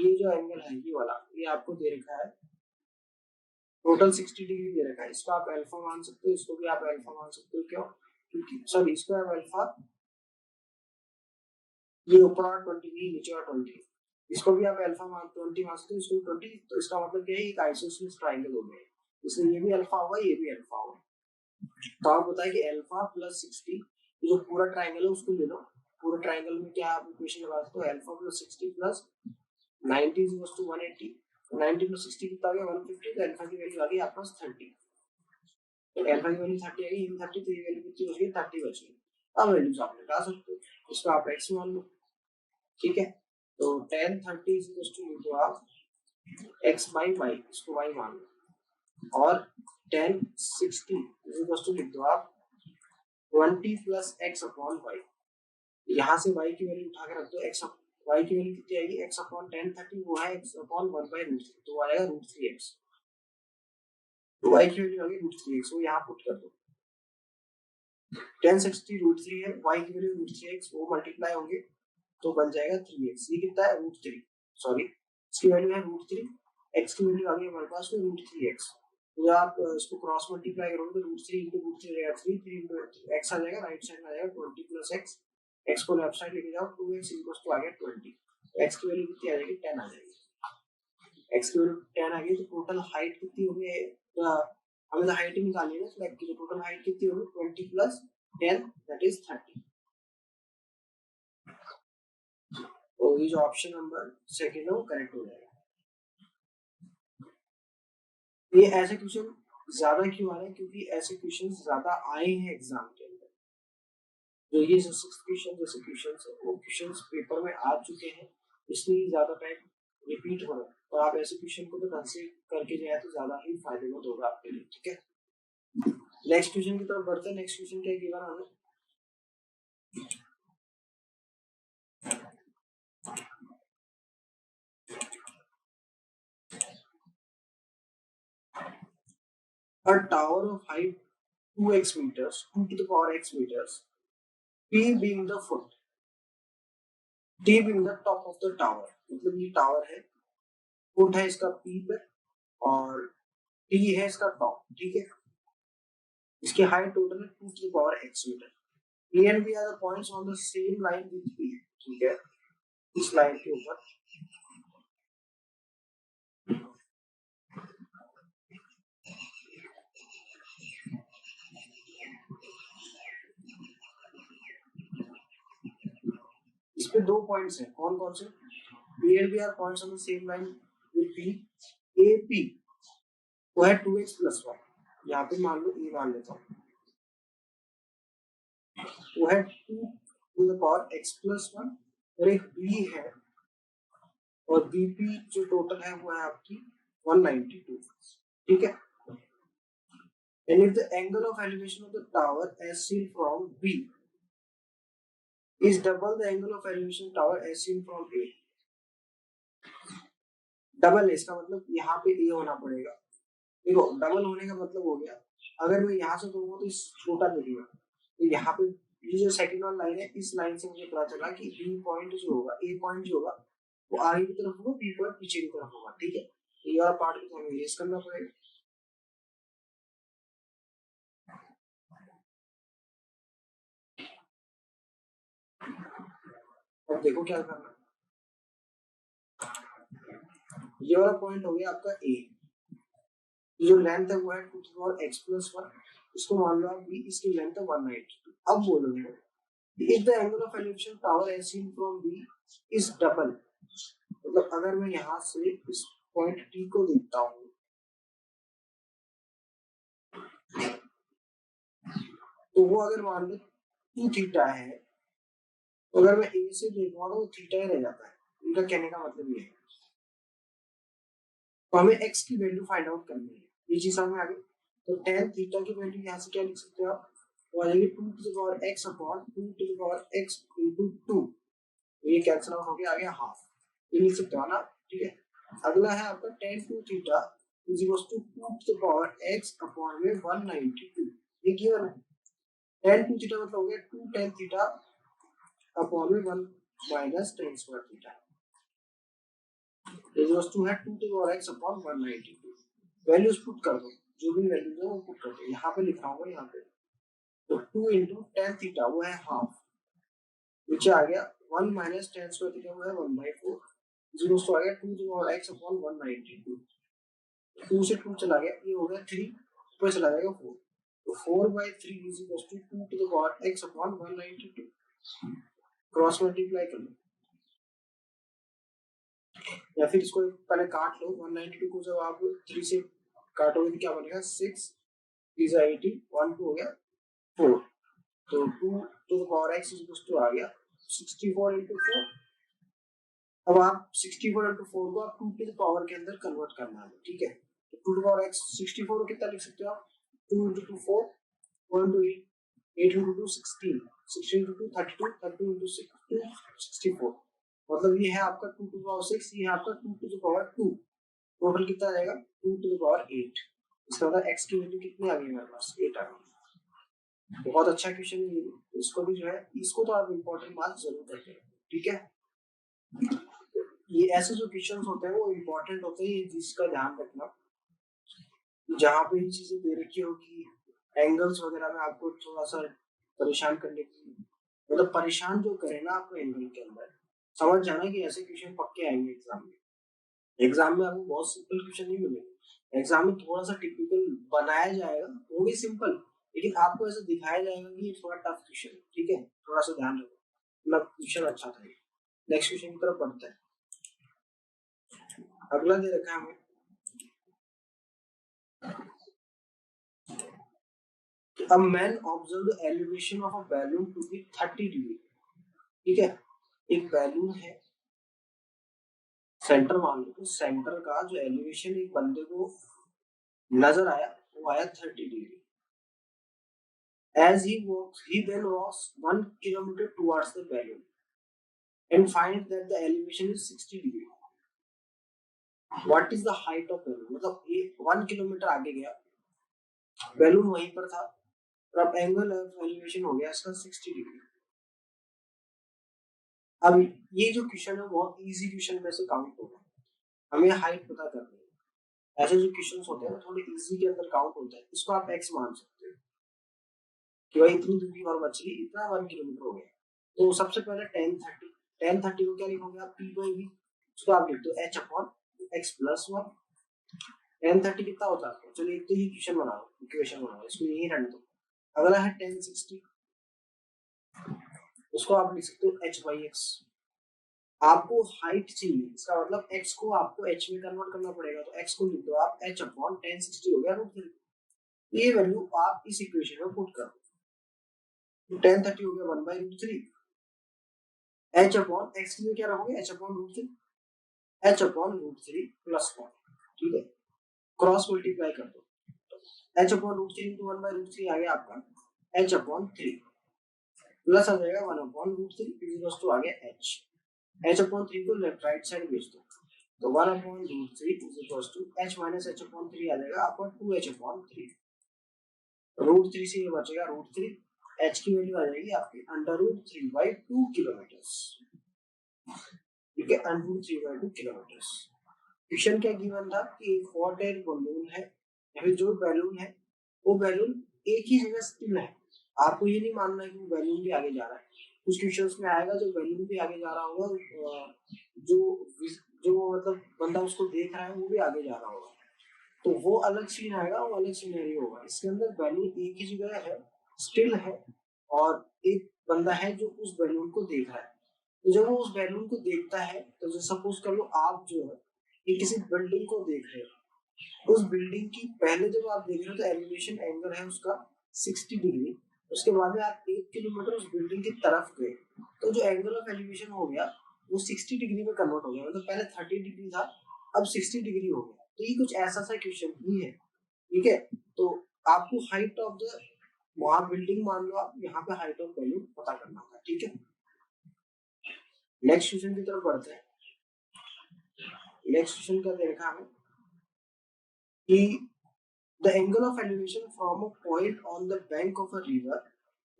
ये जो एंगल है ये वाला, ये आपको दे रखा है टोटल 60 डिग्री दे रखा है, इसको आप अल्फा मान सकते हो, इसको भी आप अल्फा मान सकते हो, क्यों, क्योंकि सॉरी इसको आप अल्फा, ये ऊपर और 20 नहीं नीचे और 20, इसको भी आप अल्फा मान 20 मान सकते हो, इसको 20, तो इसका मतलब क्या है, एक आइसोसेलेस ट्रायंगल हो गया, इसलिए ये भी अल्फा होगा ये भी अल्फा होगा। तो आप बताइए कि अल्फा प्लस 60, जो पूरा ट्रायंगल है उसको ले लो, पूरे ट्रायंगल में क्या आप इक्वेशन लगा सकते हो, alpha plus 60 plus 90 is equal to 180, 90 plus 60 कितना आ गया 150, तो अल्फा की वैल्यू आ गई आपके पास 30, तो अल्फा की वैल्यू 30 आ गई, इन 30 तो ये वैल्यू कितनी हो गई 30 बच गई। अब वैल्यूज आप लगा सकते हो, इसको आप x मान लो, ठीक है। तो tan 30 इज इक्वल टू तो आप x बाई y, इसको y मान लो, और tan 60 इज इक्वल टू लिख दो आप 20 प्लस x अपॉन y, यहाँ से y की वैल्यू उठा के रख दो, x y की वैल्यू कितनी आएगी, x अपॉन tan 30 वो है x अपॉन 1 बाई रूट 3, तो आएगा रूट 3x, तो y की वैल्यू आ गई रूट 3x, वो यहाँ पुट कर दो, tan 60 रूट 3 है, y की वैल्यू रूट 3x, वो मल्टीप्लाई होंगे तो बन जाएगा 3x, ये कितना है रूट 3, सॉरी इसकी वैल्यू है रूट 3, x की वैल्यू आ गई हमारे पास में रूट 3x, तो आप इसको क्रॉस मल्टीप्लाई करोगे तो रूट 3 इंटू रूट 3 रहेगा 3, 3 इंटू x आ जाएगा, राइट साइड में आ जाएगा 20 प्लस x, x को लेफ्ट साइड लेके जाओ 2x इक्वल्स टू आ गया 20, x की वैल्यू कितनी आ जाएगी 10 आ जाएगी, x की वैल्यू 10 आ गई, तो टोटल हाइट कितनी होगी, हमें तो हाइट ही निकालनी है ना फ्लैग की, तो टोटल हाइट कितनी होगी 20 प्लस 10 दैट इज 30, तो ये जो ऑप्शन नंबर सेकंड है वो करेक्ट हो जाएगा। ये ऐसे क्वेश्चन ज्यादा क्यों आ रहे हैं, क्योंकि ऐसे क्वेश्चन ज्यादा आए हैं एग्जाम के अंदर, जो ये जो 6 क्वेश्चन जैसे क्वेश्चन है वो क्वेश्चन पेपर में आ चुके हैं, इसलिए ज्यादा टाइम रिपीट हो रहा है, तो आप ऐसे क्वेश्चन को तो ढंग से करके जाए तो ज्यादा ही फायदेमंद होगा आपके लिए, ठीक है। नेक्स्ट क्वेश्चन की तरफ बढ़ते हैं। नेक्स्ट क्वेश्चन क्या गिवन हमें, a tower of height 2x meters, 2 to the power x meters, p being the foot, t being the top of the tower, मतलब ये टावर है, फुट है इसका p पे और t है इसका टॉप, ठीक है। इसकी हाइट टोटल है 2 to the power x metre, a and b are the points on the same line with p, ठीक है। इस लाइन के ऊपर इस पे दो पॉइंट्स हैं, कौन कौन से, a and b are points on the same line with p, ap वो है 2x प्लस 1, यहाँ पे मान लो a मान लेता हूँ, वो है 2 to the power x plus 1, और एक b है और bp जो टोटल है वो है आपकी 192, ठीक है। And if the angle of elevation of the tower as seen from B is double the angle of elevation tower as seen from A, double है इसका मतलब यहाँ पे A होना पड़ेगा, देखो डबल होने का मतलब हो गया, अगर मैं यहाँ से कहूँगा तो इस छोटा मिलेगा, तो यहाँ पे ये जो सेकंड वाला लाइन है, इस लाइन से मुझे पता चला कि B पॉइंट जो होगा, A पॉइंट जो होगा वो आगे की तरफ होगा, B पॉइंट पीछे की तरफ होगा, ठीक है। ये वाला पार्ट को हमें इरेज करना पड़ेगा, अब देखो क्या करना है, ये वाला पॉइंट हो गया आपका ए, जो लेंथ है वो है 2 to the power x plus 1, इसको मान लो आप b, इसकी लेंथ है 192। अब बोलोगे if the angle of elevation tower as seen from b is double, मतलब अगर मैं यहाँ से इस पॉइंट टी को देखता हूँ तो वो अगर मान लो 2 थीटा है, तो अगर मैं ए से देखूंगा तो वो थीटा ही रह जाता है। उनका कहने का मतलब ये है, तो हमें x की वैल्यू फाइंड आउट करनी है, ये चीज समझ में आ गई। तो tan थीटा की वैल्यू यहाँ से क्या लिख सकते हो आप, वो आ जाएगी 2 to the power x upon 2 to the power x into 2, ये कैंसिल आउट हो गया, आ गया हाफ, ये लिख सकते हो ना, ठीक है। अगला है आपका tan 2 theta is equal to 2 to the power x upon में 192, ये गिवन है। tan 2 थीटा मतलब हो गया 2 tan थीटा अपॉन में 1 minus tan square theta, is equal to है 2 to the power x upon 192। Values put कर दो, जो भी वैल्यूज है वो पुट कर दो, यहाँ पे लिख रहा हूँ यहाँ पे, तो 2 into tan थीटा वो है हाफ, नीचे आ गया 1 माइनस tan स्क्वायर थीटा वो है 1/4, जीरो से आ गया 2 to the power x upon 192, 2 से 2 चला गया, ये हो गया 3, ऊपर चला जाएगा 4, तो 4/3 is equal to 2 to the power x upon 192, cross multiply कर लो या फिर इसको पहले काट लो, 192 को जब आप 3 से काटोगे तो क्या बनेगा 6 3 80, 1 2 हो गया 4, तो 2 to the power x is equal to आ गया 64 into 4। अब आप 64 into 4 को आप 2 to the power के अंदर कन्वर्ट करना है, ठीक है। तो 2 to the power x 64 को कितना लिख सकते हो आप, 2 into 2 4, 1 into 8, 8 into 2 16, 16 into 2 32, 32 into 6 2 64, मतलब ये है आपका 2 to the power 6, ये है आपका 2 to the power 2, टोटल कितना आ जाएगा 2 to the power 8। इसका मतलब x की वैल्यू कितनी आ गई मेरे पास, 8 आ गई। बहुत अच्छा क्वेश्चन है, इसको भी जो है, इसको तो आप इंपॉर्टेंट मार्क्स जरूर करते हैं, ठीक है। ये ऐसे जो क्वेश्चंस होते हैं वो इंपॉर्टेंट होते हैं, ये जिसका ध्यान रखना, जहाँ पे ये चीजें दे रखी होगी एंगल्स वगैरह में आपको थोड़ा सा परेशान करने की, मतलब परेशान जो करे ना आपको एंगल के अंदर, समझ जाना कि ऐसे क्वेश्चन पक्के आएंगे एग्जाम में। एग्जाम में आपको बहुत सिंपल क्वेश्चन नहीं मिलेंगे, एग्जाम में थोड़ा सा टिपिकल बनाया जाएगा, वो भी सिंपल, लेकिन आपको ऐसा दिखाया जाएगा कि ये थोड़ा टफ क्वेश्चन है, ठीक है, थोड़ा सा ध्यान रखो, मतलब क्वेश्चन अच्छा था। नेक्स्ट क्वेश्चन की तरफ बढ़ते हैं, अगला दे रखा है हमें, A man observed the elevation of a balloon to be 30 degree, ठीक है। एक बैलून है, सेंटर मान लो, तो सेंटर का जो एलिवेशन एक बंदे को नजर आया वो आया 30 degree. As he walks, he then walks 1 kilometer towards the balloon and finds that the elevation is 60 degree. What is the height of balloon? मतलब ये 1 किलोमीटर आगे गया, बैलून वहीं पर था, और अब एंगल ऑफ एलिवेशन हो गया इसका 60 डिग्री। अब ये जो क्वेश्चन है बहुत इजी क्वेश्चन में से काउंट होगा, हमें हाइट पता करनी है। ऐसे जो क्वेश्चंस होते हैं थोड़े इजी के अंदर काउंट होता है, इसको आप x मान सकते हो कि भाई इतनी दूरी और बच गई, इतना 1 किलोमीटर हो गया। तो सबसे पहले tan 30 को क्या लिखोगे आप, p/v, उसको आप लिख दो h upon x plus 1। tan 30 कितना होता है, चलिए इतने ही क्वेश्चन बनाओ, इक्वेशन बनाओ, इसको यही रहने दो। अगला है tan 60, उसको आप लिख सकते हो h/x। आपको हाइट चाहिए, इसका मतलब x को आपको h में कन्वर्ट करना पड़ेगा, तो x को लिख दो आप h अपॉन tan 60 हो गया √3। ये वैल्यू आप इस इक्वेशन में पुट कर दो, तो tan 30 हो गया 1/√3, h अपॉन x के लिए क्या रखोगे, h upon √3, h upon √3 plus 1, ठीक है, क्रॉस मल्टीप्लाई कर दो, h अपॉन √3 into 1/√3 आ गया आपका h अपॉन 3, प्लस आ जाएगा 1 अपॉन √3 इक्वल्स टू आ गया h अपॉन 3 को लेफ्ट राइट साइड भेज दो, तो 1 upon √3 equals to h minus h upon 3 आ जाएगा आपका 2h अपॉन 3, √3 से ये बचेगा √3, h की वैल्यू आ जाएगी आपकी √3/2 किलोमीटर, ठीक है, √3/2 किलोमीटर। क्वेश्चन क्या गिवन था कि एक हॉट एयर बलून है, या फिर जो बैलून है वो बैलून एक ही जगह स्टिल है, आपको ये नहीं मानना है कि वो बैलून भी आगे जा रहा है, कुछ क्वेश्चंस में आएगा जो बैलून भी आगे जा रहा होगा, जो जो मतलब बंदा उसको देख रहा है वो भी आगे जा रहा होगा, तो वो अलग सीन आएगा, वो अलग सिनेरियो होगा। इसके अंदर बैलून एक ही जगह है, स्टिल है, और एक बंदा है जो उस बैलून को देख रहा है। तो जब वो उस बैलून को देखता है, तो जो सपोज कर लो आप जो है ये किसी बिल्डिंग को देख रहे हो, उस बिल्डिंग की पहले जब आप देख रहे हो तो एलिवेशन एंगल है उसका 60 डिग्री। उसके बाद में आप 1 किलोमीटर उस बिल्डिंग की तरफ गए, तो जो एंगल ऑफ एलिवेशन हो गया वो 60 डिग्री में कन्वर्ट हो गया, मतलब पहले 30 डिग्री था, अब 60 डिग्री हो गया। तो ये कुछ ऐसा सा क्वेश्चन ही है, ठीक है। तो आपको हाइट ऑफ द, वहां बिल्डिंग मान लो आप, यहाँ पे हाइट ऑफ वैल्यू पता करना होगा, ठीक है। नेक्स्ट क्वेश्चन की तरफ बढ़ते हैं। नेक्स्ट क्वेश्चन का देखा हमें कि the angle of elevation from a point on the bank of a river,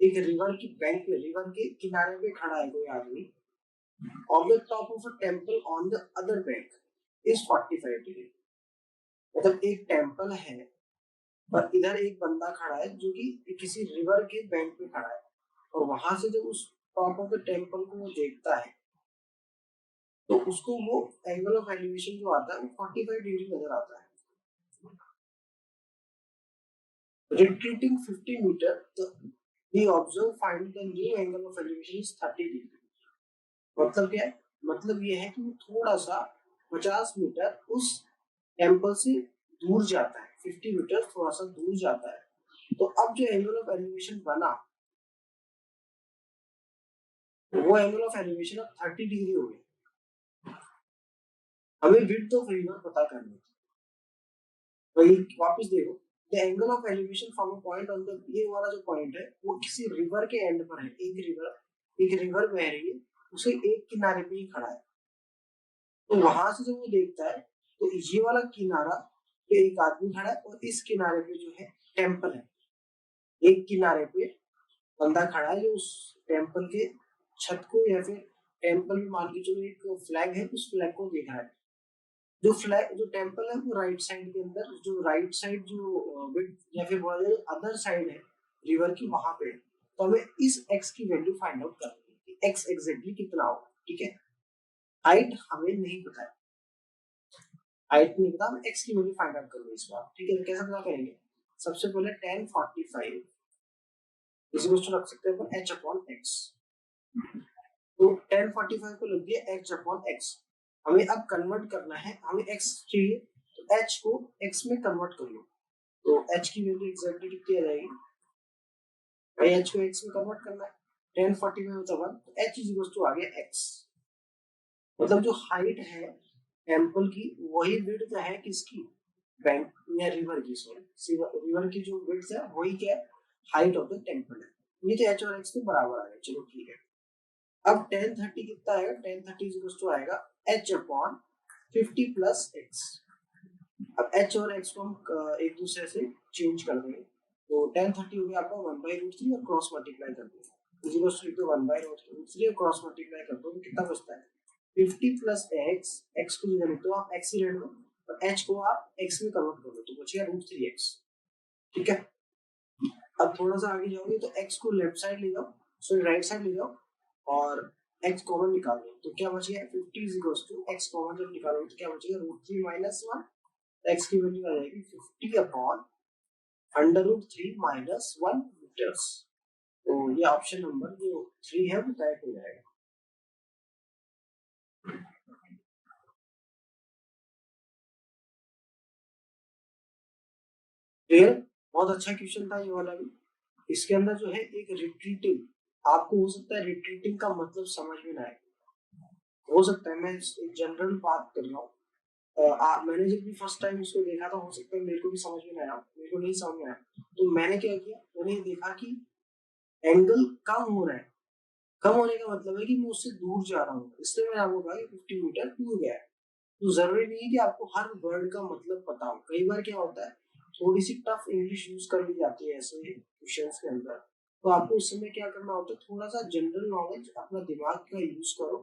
एक रिवर की बैंक पे, रिवर के किनारे पे खड़ा है कोई आदमी, on the top of a temple on the other bank is 45 degree. मतलब एक टेंपल है और इधर एक बंदा खड़ा है जो कि किसी रिवर के बैंक पे खड़ा है, और वहां से जब उस टॉप ऑफ द टेंपल को वो देखता है तो उसको वो एंगल ऑफ एलिवेशन जो आता है वो 45 डिग्री नजर आता है। Retreating 50 meter, the observer find the new angle of elevation is 30 degree। मतलब क्या है? मतलब ये है कि वो थोड़ा सा 50 मीटर उस टेम्पल से दूर जाता है, 50 मीटर थोड़ा सा दूर जाता है, तो अब जो एंगल ऑफ एलिवेशन बना वो एंगल ऑफ एलिवेशन अब 30 डिग्री हो गया। हमें विड्थ ऑफ रिवर पता करनी है, वही वापस देखो, the angle of elevation from a point on the, ये वाला जो पॉइंट है वो किसी रिवर के एंड पर है, एक रिवर बह रही है, उसे एक किनारे पे ही खड़ा है। तो वहां से जब वो देखता है तो ये वाला किनारा पे एक आदमी खड़ा है और इस किनारे पे जो है टेंपल है, एक किनारे पे बंदा खड़ा है जो उस टेंपल के छत को या फिर टेंपल में मान के चलो एक फ्लैग है, उस फ्लैग को देख रहा है। जो फ्लैग, जो टेंपल है वो राइट साइड के अंदर, जो राइट साइड जो विड्थ या फिर बोला जाए अदर साइड है रिवर की, वहां पे। तो हमें इस x की वैल्यू फाइंड आउट करनी है कि x एग्जैक्टली कितना होगा, ठीक है। हाइट हमें नहीं पता है, हाइट नहीं पता, हम x की वैल्यू फाइंड आउट करेंगे इस बार, ठीक है। तो कैसे पता करेंगे? सबसे पहले tan 45 इसी को रख सकते हैं अपन h अपॉन x। तो tan 45 को लग दिया h अपॉन x। हमें अब कन्वर्ट करना है, हमें x चाहिए तो h को x में कन्वर्ट कर लो, तो h की वैल्यू एग्जैक्टली कितनी आ जाएगी भाई, h को x में कन्वर्ट करना है, tan 45 होता है 1, तो h इज इक्वल टू आ गया x। मतलब जो हाइट है टेंपल की वही विड्थ है किसकी, बैंक या रिवर की, सॉरी रिवर की जो विड्थ है वही क्या है, हाइट ऑफ द टेंपल है। ये तो h और x तो बराबर आ गए, चलो ठीक है। अब tan 30 कितना आएगा, tan 30 इज इक्वल टू आएगा h अपॉन 50 प्लस x। अब h और x को हम एक दूसरे से चेंज कर देंगे, तो tan 30 हो गया आपका 1/√3 और क्रॉस मल्टीप्लाई कर देंगे, इज इक्वल टू 1/√3 और क्रॉस मल्टीप्लाई कर दो तो कितना बचता है 50 प्लस x, x को इधर तो आप x ही रहने दो और h को आप x में कन्वर्ट कर दो तो बचेगा √3x, ठीक है। अब थोड़ा सा आगे जाओगे तो x को लेफ्ट साइड ले जाओ, सॉरी राइट साइड ले जाओ और x कॉमन निकाल लो, तो क्या बच गया 50 is equal to x common जब निकालोगे तो क्या बचेगा √3 माइनस 1, x की वैल्यू आ जाएगी 50 अपॉन √3 माइनस 1 मीटर्स। तो ये ऑप्शन नंबर जो 3 है वो करेक्ट हो जाएगा। क्लियर? बहुत अच्छा क्वेश्चन था ये वाला भी। इसके अंदर जो है एक रिट्रीटिंग, आपको हो सकता है रिट्रीटिंग का मतलब समझ में ना आए, हो सकता है, मैं एक जनरल बात कर रहा हूँ, मैंने जब भी फर्स्ट टाइम इसको देखा था हो सकता है मेरे को भी समझ में आया, मेरे को नहीं समझ में आया, तो मैंने क्या किया, मैंने देखा कि एंगल कम हो रहा है, कम होने का मतलब है कि मैं उससे दूर जा रहा हूँ, इसलिए मैंने आपको कहा कि 50 मीटर दूर गया है। तो जरूरी नहीं है कि आपको हर वर्ड का मतलब पता हो, कई बार क्या होता है थोड़ी सी टफ इंग्लिश यूज कर ली जाती है ऐसे क्वेश्चंस के अंदर, तो आपको उस समय क्या करना होता है, थोड़ा सा जनरल नॉलेज, अपना दिमाग का यूज करो,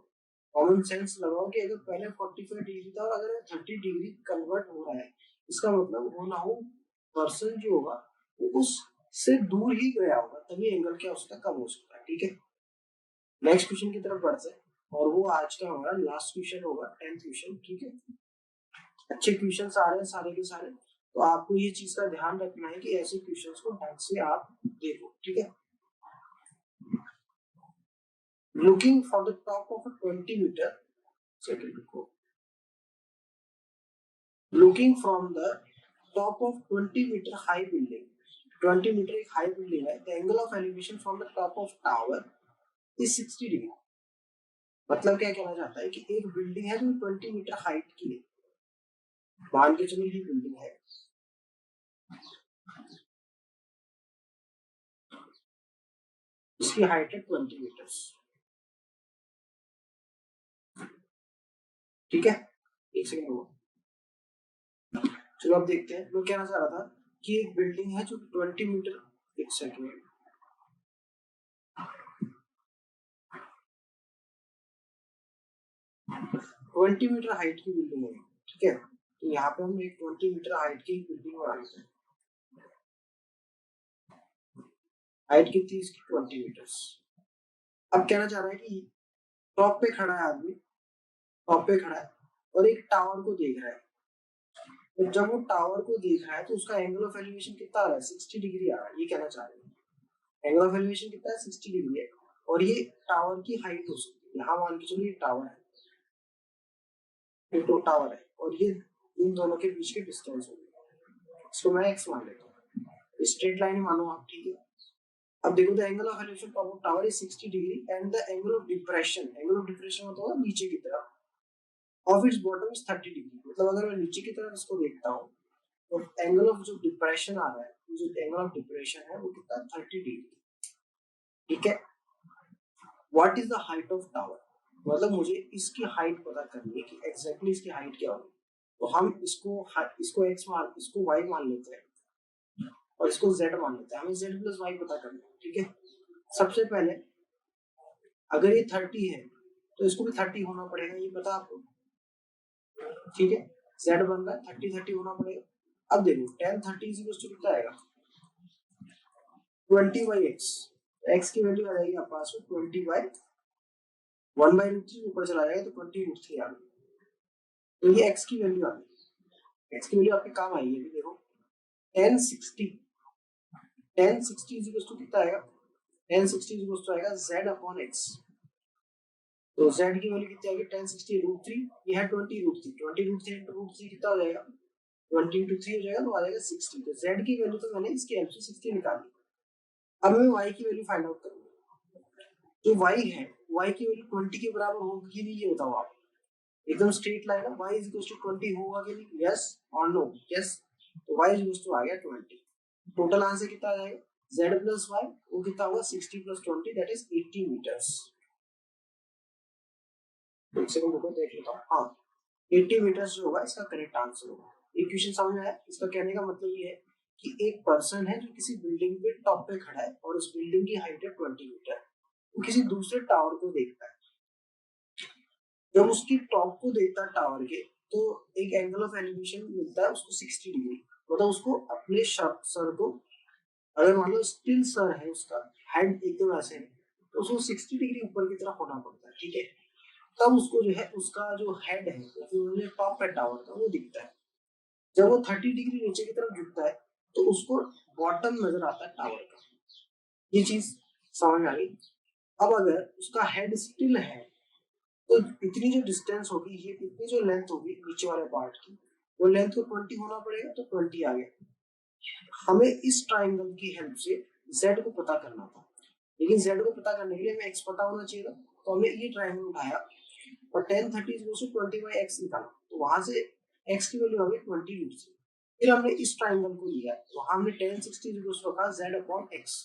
कॉमन सेंस लगाओ कि अगर पहले 45 डिग्री था और अगर 30 डिग्री कन्वर्ट हो रहा है, इसका मतलब हो ना हो पर्सन जो होगा वो उससे दूर ही गया होगा, तभी एंगल क्या हो सकता है, कम हो सकता है, ठीक है। नेक्स्ट क्वेश्चन की तरफ बढ़ते हैं और वो आज का हमारा लास्ट क्वेश्चन होगा, 10th क्वेश्चन। ठीक है, अच्छे क्वेश्चंस आ रहे हैं सारे के सारे, तो आपको ये चीज का ध्यान रखना है कि ऐसे क्वेश्चंस को ढंग से आप देखो। ठीक है, looking for the top of a 20 metre second को looking from the top of 20 metre high building, 20 metre एक हाई बिल्डिंग है, the angle of elevation from the top of tower is 60 degree. मतलब क्या कहना चाहता है कि एक बिल्डिंग है जो 20 मीटर हाइट की है, मान के चलो ये बिल्डिंग है, इसकी हाइट है 20 मीटर्स। ठीक है, एक सेकंड रुको, चलो अब देखते हैं। मैं कहना चाह रहा था कि एक बिल्डिंग है जो 20 मीटर, एक सेकंड, 20 मीटर हाइट की बिल्डिंग है। ठीक है, तो यहाँ पे हम एक 20 मीटर हाइट की बिल्डिंग बना लेते हैं। हाइट कितनी इसकी 20 मीटर्स। अब कहना चाह रहा है कि टॉप पे खड़ा है आदमी, टॉप पे खड़ा है और एक टावर को देख रहा है। तो जब वो टावर को देख रहा है तो उसका एंगल ऑफ एलिवेशन कितना आ रहा है, 60 डिग्री आ रहा है। ये कहना चाह रहे हैं एंगल ऑफ एलिवेशन कितना है, 60 डिग्री है। और ये टावर की हाइट हो सकती है, यहाँ मान के चलो ये टावर है, ये तो टावर है और ये इन दोनों के बीच की डिस्टेंस होगी, इसको मैं x मान लेता हूँ, स्ट्रेट लाइन मानो आप। ठीक है, अब देखो the angle of elevation of tower is 60 degree and the angle of depression, angle of depression होता है नीचे की तरफ, of its bottom is 30 degree. मतलब अगर मैं नीचे की तरफ इसको देखता हूँ तो एंगल ऑफ जो डिप्रेशन आ रहा है, जो एंगल ऑफ डिप्रेशन है वो कितना, 30 डिग्री। ठीक है, what is the height of tower, मतलब मुझे इसकी हाइट पता करनी है कि एग्जैक्टली इसकी हाइट क्या होगी। तो हम इसको x मान, इसको y मान लेते हैं और इसको z मान लेते हैं, हमें z प्लस y पता करना है। ठीक है, सबसे पहले अगर ये 30 है तो इसको भी 30 होना पड़ेगा, ये पता आपको। ठीक है, z बन रहा है 30 30 होना पड़ेगा। अब देखो tan 30 कितना आएगा, 20 बाई एक्स, एक्स की वैल्यू आ जाएगी आपके पास में 20 बाई 1/√3, ऊपर चला जाएगा तो 20√3 आ गई। तो ये x की वैल्यू आ गई, x की वैल्यू आपके काम आएगी। अभी देखो tan 60 कितना आएगा, tan 60 आएगा z अपॉन x। तो z की वैल्यू कितनी आएगी, tan 60 √3, ये है 20√3, 20√3 into √3 कितना हो जाएगा, 20 into 3 हो जाएगा, तो आ जाएगा 60। तो z की वैल्यू तो मैंने इसकी हेल्प से 60 निकाली। अब मैं y की वैल्यू फाइंड आउट करूंगा। जो y है, y की वैल्यू 20 के बराबर होगी कि नहीं, ये बताओ आप। एकदम स्ट्रेट लाइन है, y इज इक्वल टू 20 होगा कि नहीं, यस और नो, यस। तो y इज इक्वल टू आ गया 20। टोटल आंसर कितना आ जाएगा, z प्लस y, वो कितना होगा 60 प्लस 20 दैट इज 80 मीटर्स। एक सेकंड रुको देख लेता हूँ, हाँ 80 मीटर्स जो होगा इसका करेक्ट आंसर होगा। ये क्वेश्चन समझ में आया। इसका कहने का मतलब ये है कि एक पर्सन है जो किसी बिल्डिंग पे टॉप पे खड़ा है और उस बिल्डिंग की हाइट है 20 मीटर, वो किसी दूसरे टावर को देखता है। जब उसकी टॉप को देखता है टावर के, तो एक एंगल ऑफ एलिवेशन मिलता है उसको 60 डिग्री। मतलब उसको अपने सर को, अगर मान लो स्टिल सर है उसका, हेड एकदम ऐसे है, तो उसको 60 डिग्री ऊपर की तरफ होना पड़ता है। ठीक है, तब उसको जो है उसका जो हेड है, जो टॉप पे टावर का, वो दिखता है। जब वो 30 डिग्री नीचे की तरफ झुकता है तो उसको बॉटम नजर आता है टावर का। ये चीज समझ में आ गई। अब अगर उसका हेड स्टिल है तो इतनी जो डिस्टेंस होगी, ये इतनी जो लेंथ होगी नीचे वाले पार्ट की, वो लेंथ को 20 होना पड़ेगा, तो 20 आ गया। हमें इस ट्राइंगल की हेल्प से z को पता करना था, लेकिन z को पता करने के लिए हमें x पता होना चाहिए था। तो हमने ये ट्राइंगल उठाया और tan 30 इज 20 बाई x निकाला, तो वहां से x की वैल्यू आ गई 20√3। फिर हमने इस ट्राइंगल को लिया, तो हमने tan 60 रखा z अपॉन x,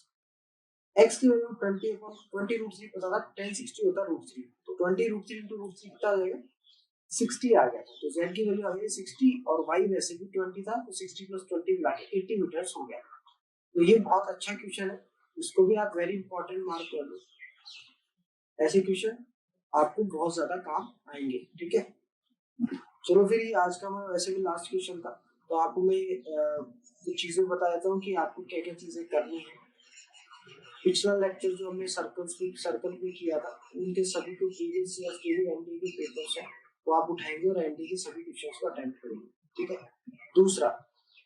x की वैल्यू 20 अपॉन 20√3 पता था, tan 60 होता है √3, तो 20√3 into √3 कितना आ जाएगा, 60 आ गया। तो z की वैल्यू आ गई 60 और y वैसे भी 20 था, तो 60 प्लस 20 मिला के 80 मीटर्स हो गया। तो ये बहुत अच्छा क्वेश्चन है, इसको भी आप वेरी इंपॉर्टेंट मार्क कर लो। ऐसे क्वेश्चन आपको बहुत ज्यादा काम आएंगे। ठीक है, चलो फिर ये आज का हमारा वैसे भी लास्ट क्वेश्चन था, तो आपको मैं कुछ चीजें बता देता हूँ कि आपको क्या क्या चीजें करनी है। पिछला लेक्चर जो हमने सर्कल पे किया था, उनके सभी को प्रीवियस ईयर के भी एनडीए के पेपर्स हैं, वो आप उठाएंगे और एनडीए के सभी क्वेश्चंस को अटेम्प्ट करेंगे, ठीक है। दूसरा,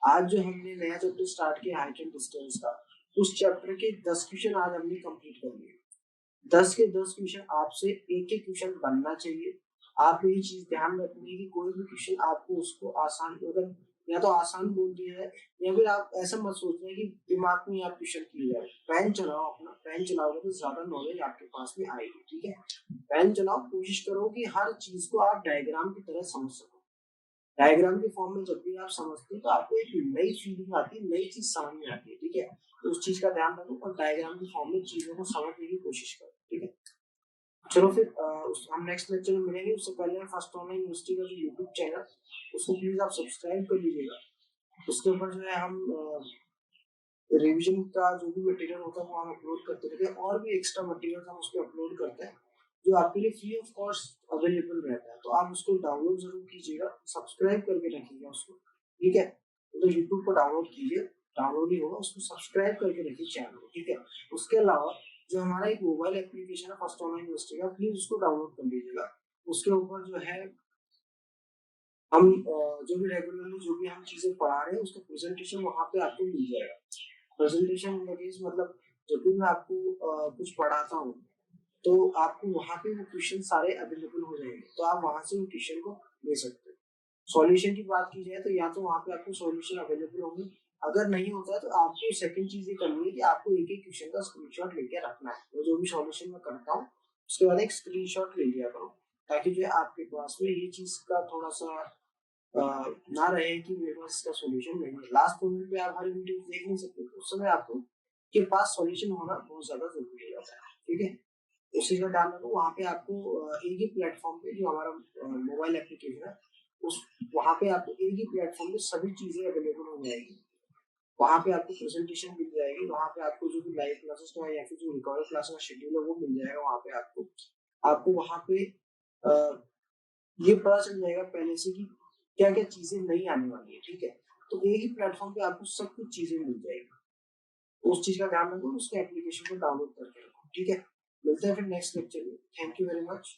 आज जो हमने नया चैप्टर स्टार्ट किया हाइट एंड डिस्टेंस का, उस चैप्टर के 10 क्वेश्चन आज हमने कंप्लीट कर लिए। 10 के 10 क्वेश्चन आपसे एक एक क्वेश्चन बनना चाहिए। आपको ये चीज ध्यान रखनी है कि कोई भी क्वेश्चन आपको उसको आसान, मतलब या तो आसान बोल दिया है, या फिर आप ऐसा मत सोचना कि दिमाग में आप क्वेश्चन किए जाए। पेन चलाओ, अपना पेन चलाओगे तो ज्यादा नॉलेज आपके पास में आएगी, ठीक है। पेन चलाओ, कोशिश करो कि हर चीज को आप डायग्राम की तरह समझ सको। डायग्राम के फॉर्म में जब भी आप समझते हो तो आपको एक नई फीलिंग आती है, नई चीज समझ में आती है, ठीक है। तो उस चीज का ध्यान रखो और डायग्राम के फॉर्म में चीजों को समझने की कोशिश करो, ठीक है। चलो फिर हम नेक्स्ट लेक्चर में मिलेंगे। उससे पहले फर्स्ट ऑनलाइन यूनिवर्सिटी का जो यूट्यूब चैनल, उसको प्लीज आप सब्सक्राइब कर लीजिएगा। उसके ऊपर जो है हम रिवीजन का जो भी मटेरियल होता है वो हम अपलोड करते रहते हैं, और भी एक्स्ट्रा मटेरियल हम उस पर अपलोड करते हैं जो आपके लिए फ्री ऑफ कॉस्ट अवेलेबल रहता है। तो आप उसको डाउनलोड जरूर कीजिएगा, सब्सक्राइब करके रखिएगा उसको, ठीक है। तो यूट्यूब को डाउनलोड कीजिए, डाउनलोड ही होगा, उसको सब्सक्राइब करके रखिए चैनल को, ठीक है। उसके अलावा जो हमारा एक मोबाइल एप्लीकेशन है फर्स्ट ऑनलाइन यूनिवर्सिटी का, प्लीज उसको डाउनलोड कर लीजिएगा। उसके ऊपर जो है हम जो भी रेगुलरली जो भी हम चीजें पढ़ा रहे हैं उसका प्रेजेंटेशन वहाँ पे आपको मिल जाएगा। प्रेजेंटेशन मतलब जब भी मैं आपको कुछ पढ़ाता हूँ तो आपको वहाँ पे वो क्वेश्चन सारे अवेलेबल हो जाएंगे, तो आप वहाँ से वो क्वेश्चन को ले सकते हो। सॉल्यूशन की बात की जाए तो या तो वहाँ पे आपको सॉल्यूशन अवेलेबल होंगे, अगर नहीं होता है तो आपको सेकंड चीज ये करनी है कि आपको एक एक क्वेश्चन का स्क्रीनशॉट लेके रखना है। वो जो भी सॉल्यूशन मैं करता हूँ उसके बाद एक स्क्रीनशॉट ले लिया करो, ताकि जो है आपके पास में ये चीज का थोड़ा सा ना रहे कि मेरे पास इसका सॉल्यूशन नहीं है। लास्ट मोमेंट पे आप हर वीडियो देख नहीं सकते, तो उस समय आपको के पास सॉल्यूशन होना बहुत ज्यादा जरूरी हो जाता है, ठीक है। उसी का ध्यान रखो। वहाँ पे आपको एक ही प्लेटफॉर्म पे जो हमारा मोबाइल एप्लीकेशन है, उस वहाँ पे आपको एक ही प्लेटफॉर्म पे सभी चीजें अवेलेबल हो जाएगी। वहाँ पे आपको प्रेजेंटेशन मिल जाएगी, वहाँ पे आपको जो भी लाइव क्लासेस का या फिर जो रिकॉर्डेड क्लास का शेड्यूल है वो मिल जाएगा। वहाँ पे आपको वहाँ पे ये पता चल जाएगा पहले से कि क्या क्या चीजें नहीं आने वाली है, ठीक है। तो एक ही प्लेटफॉर्म पे आपको सब कुछ चीजें मिल जाएगी। तो उस चीज का ध्यान रखो, उसके एप्लीकेशन को डाउनलोड करके रखो, ठीक है। मिलते हैं फिर नेक्स्ट लेक्चर में। Thank you very much.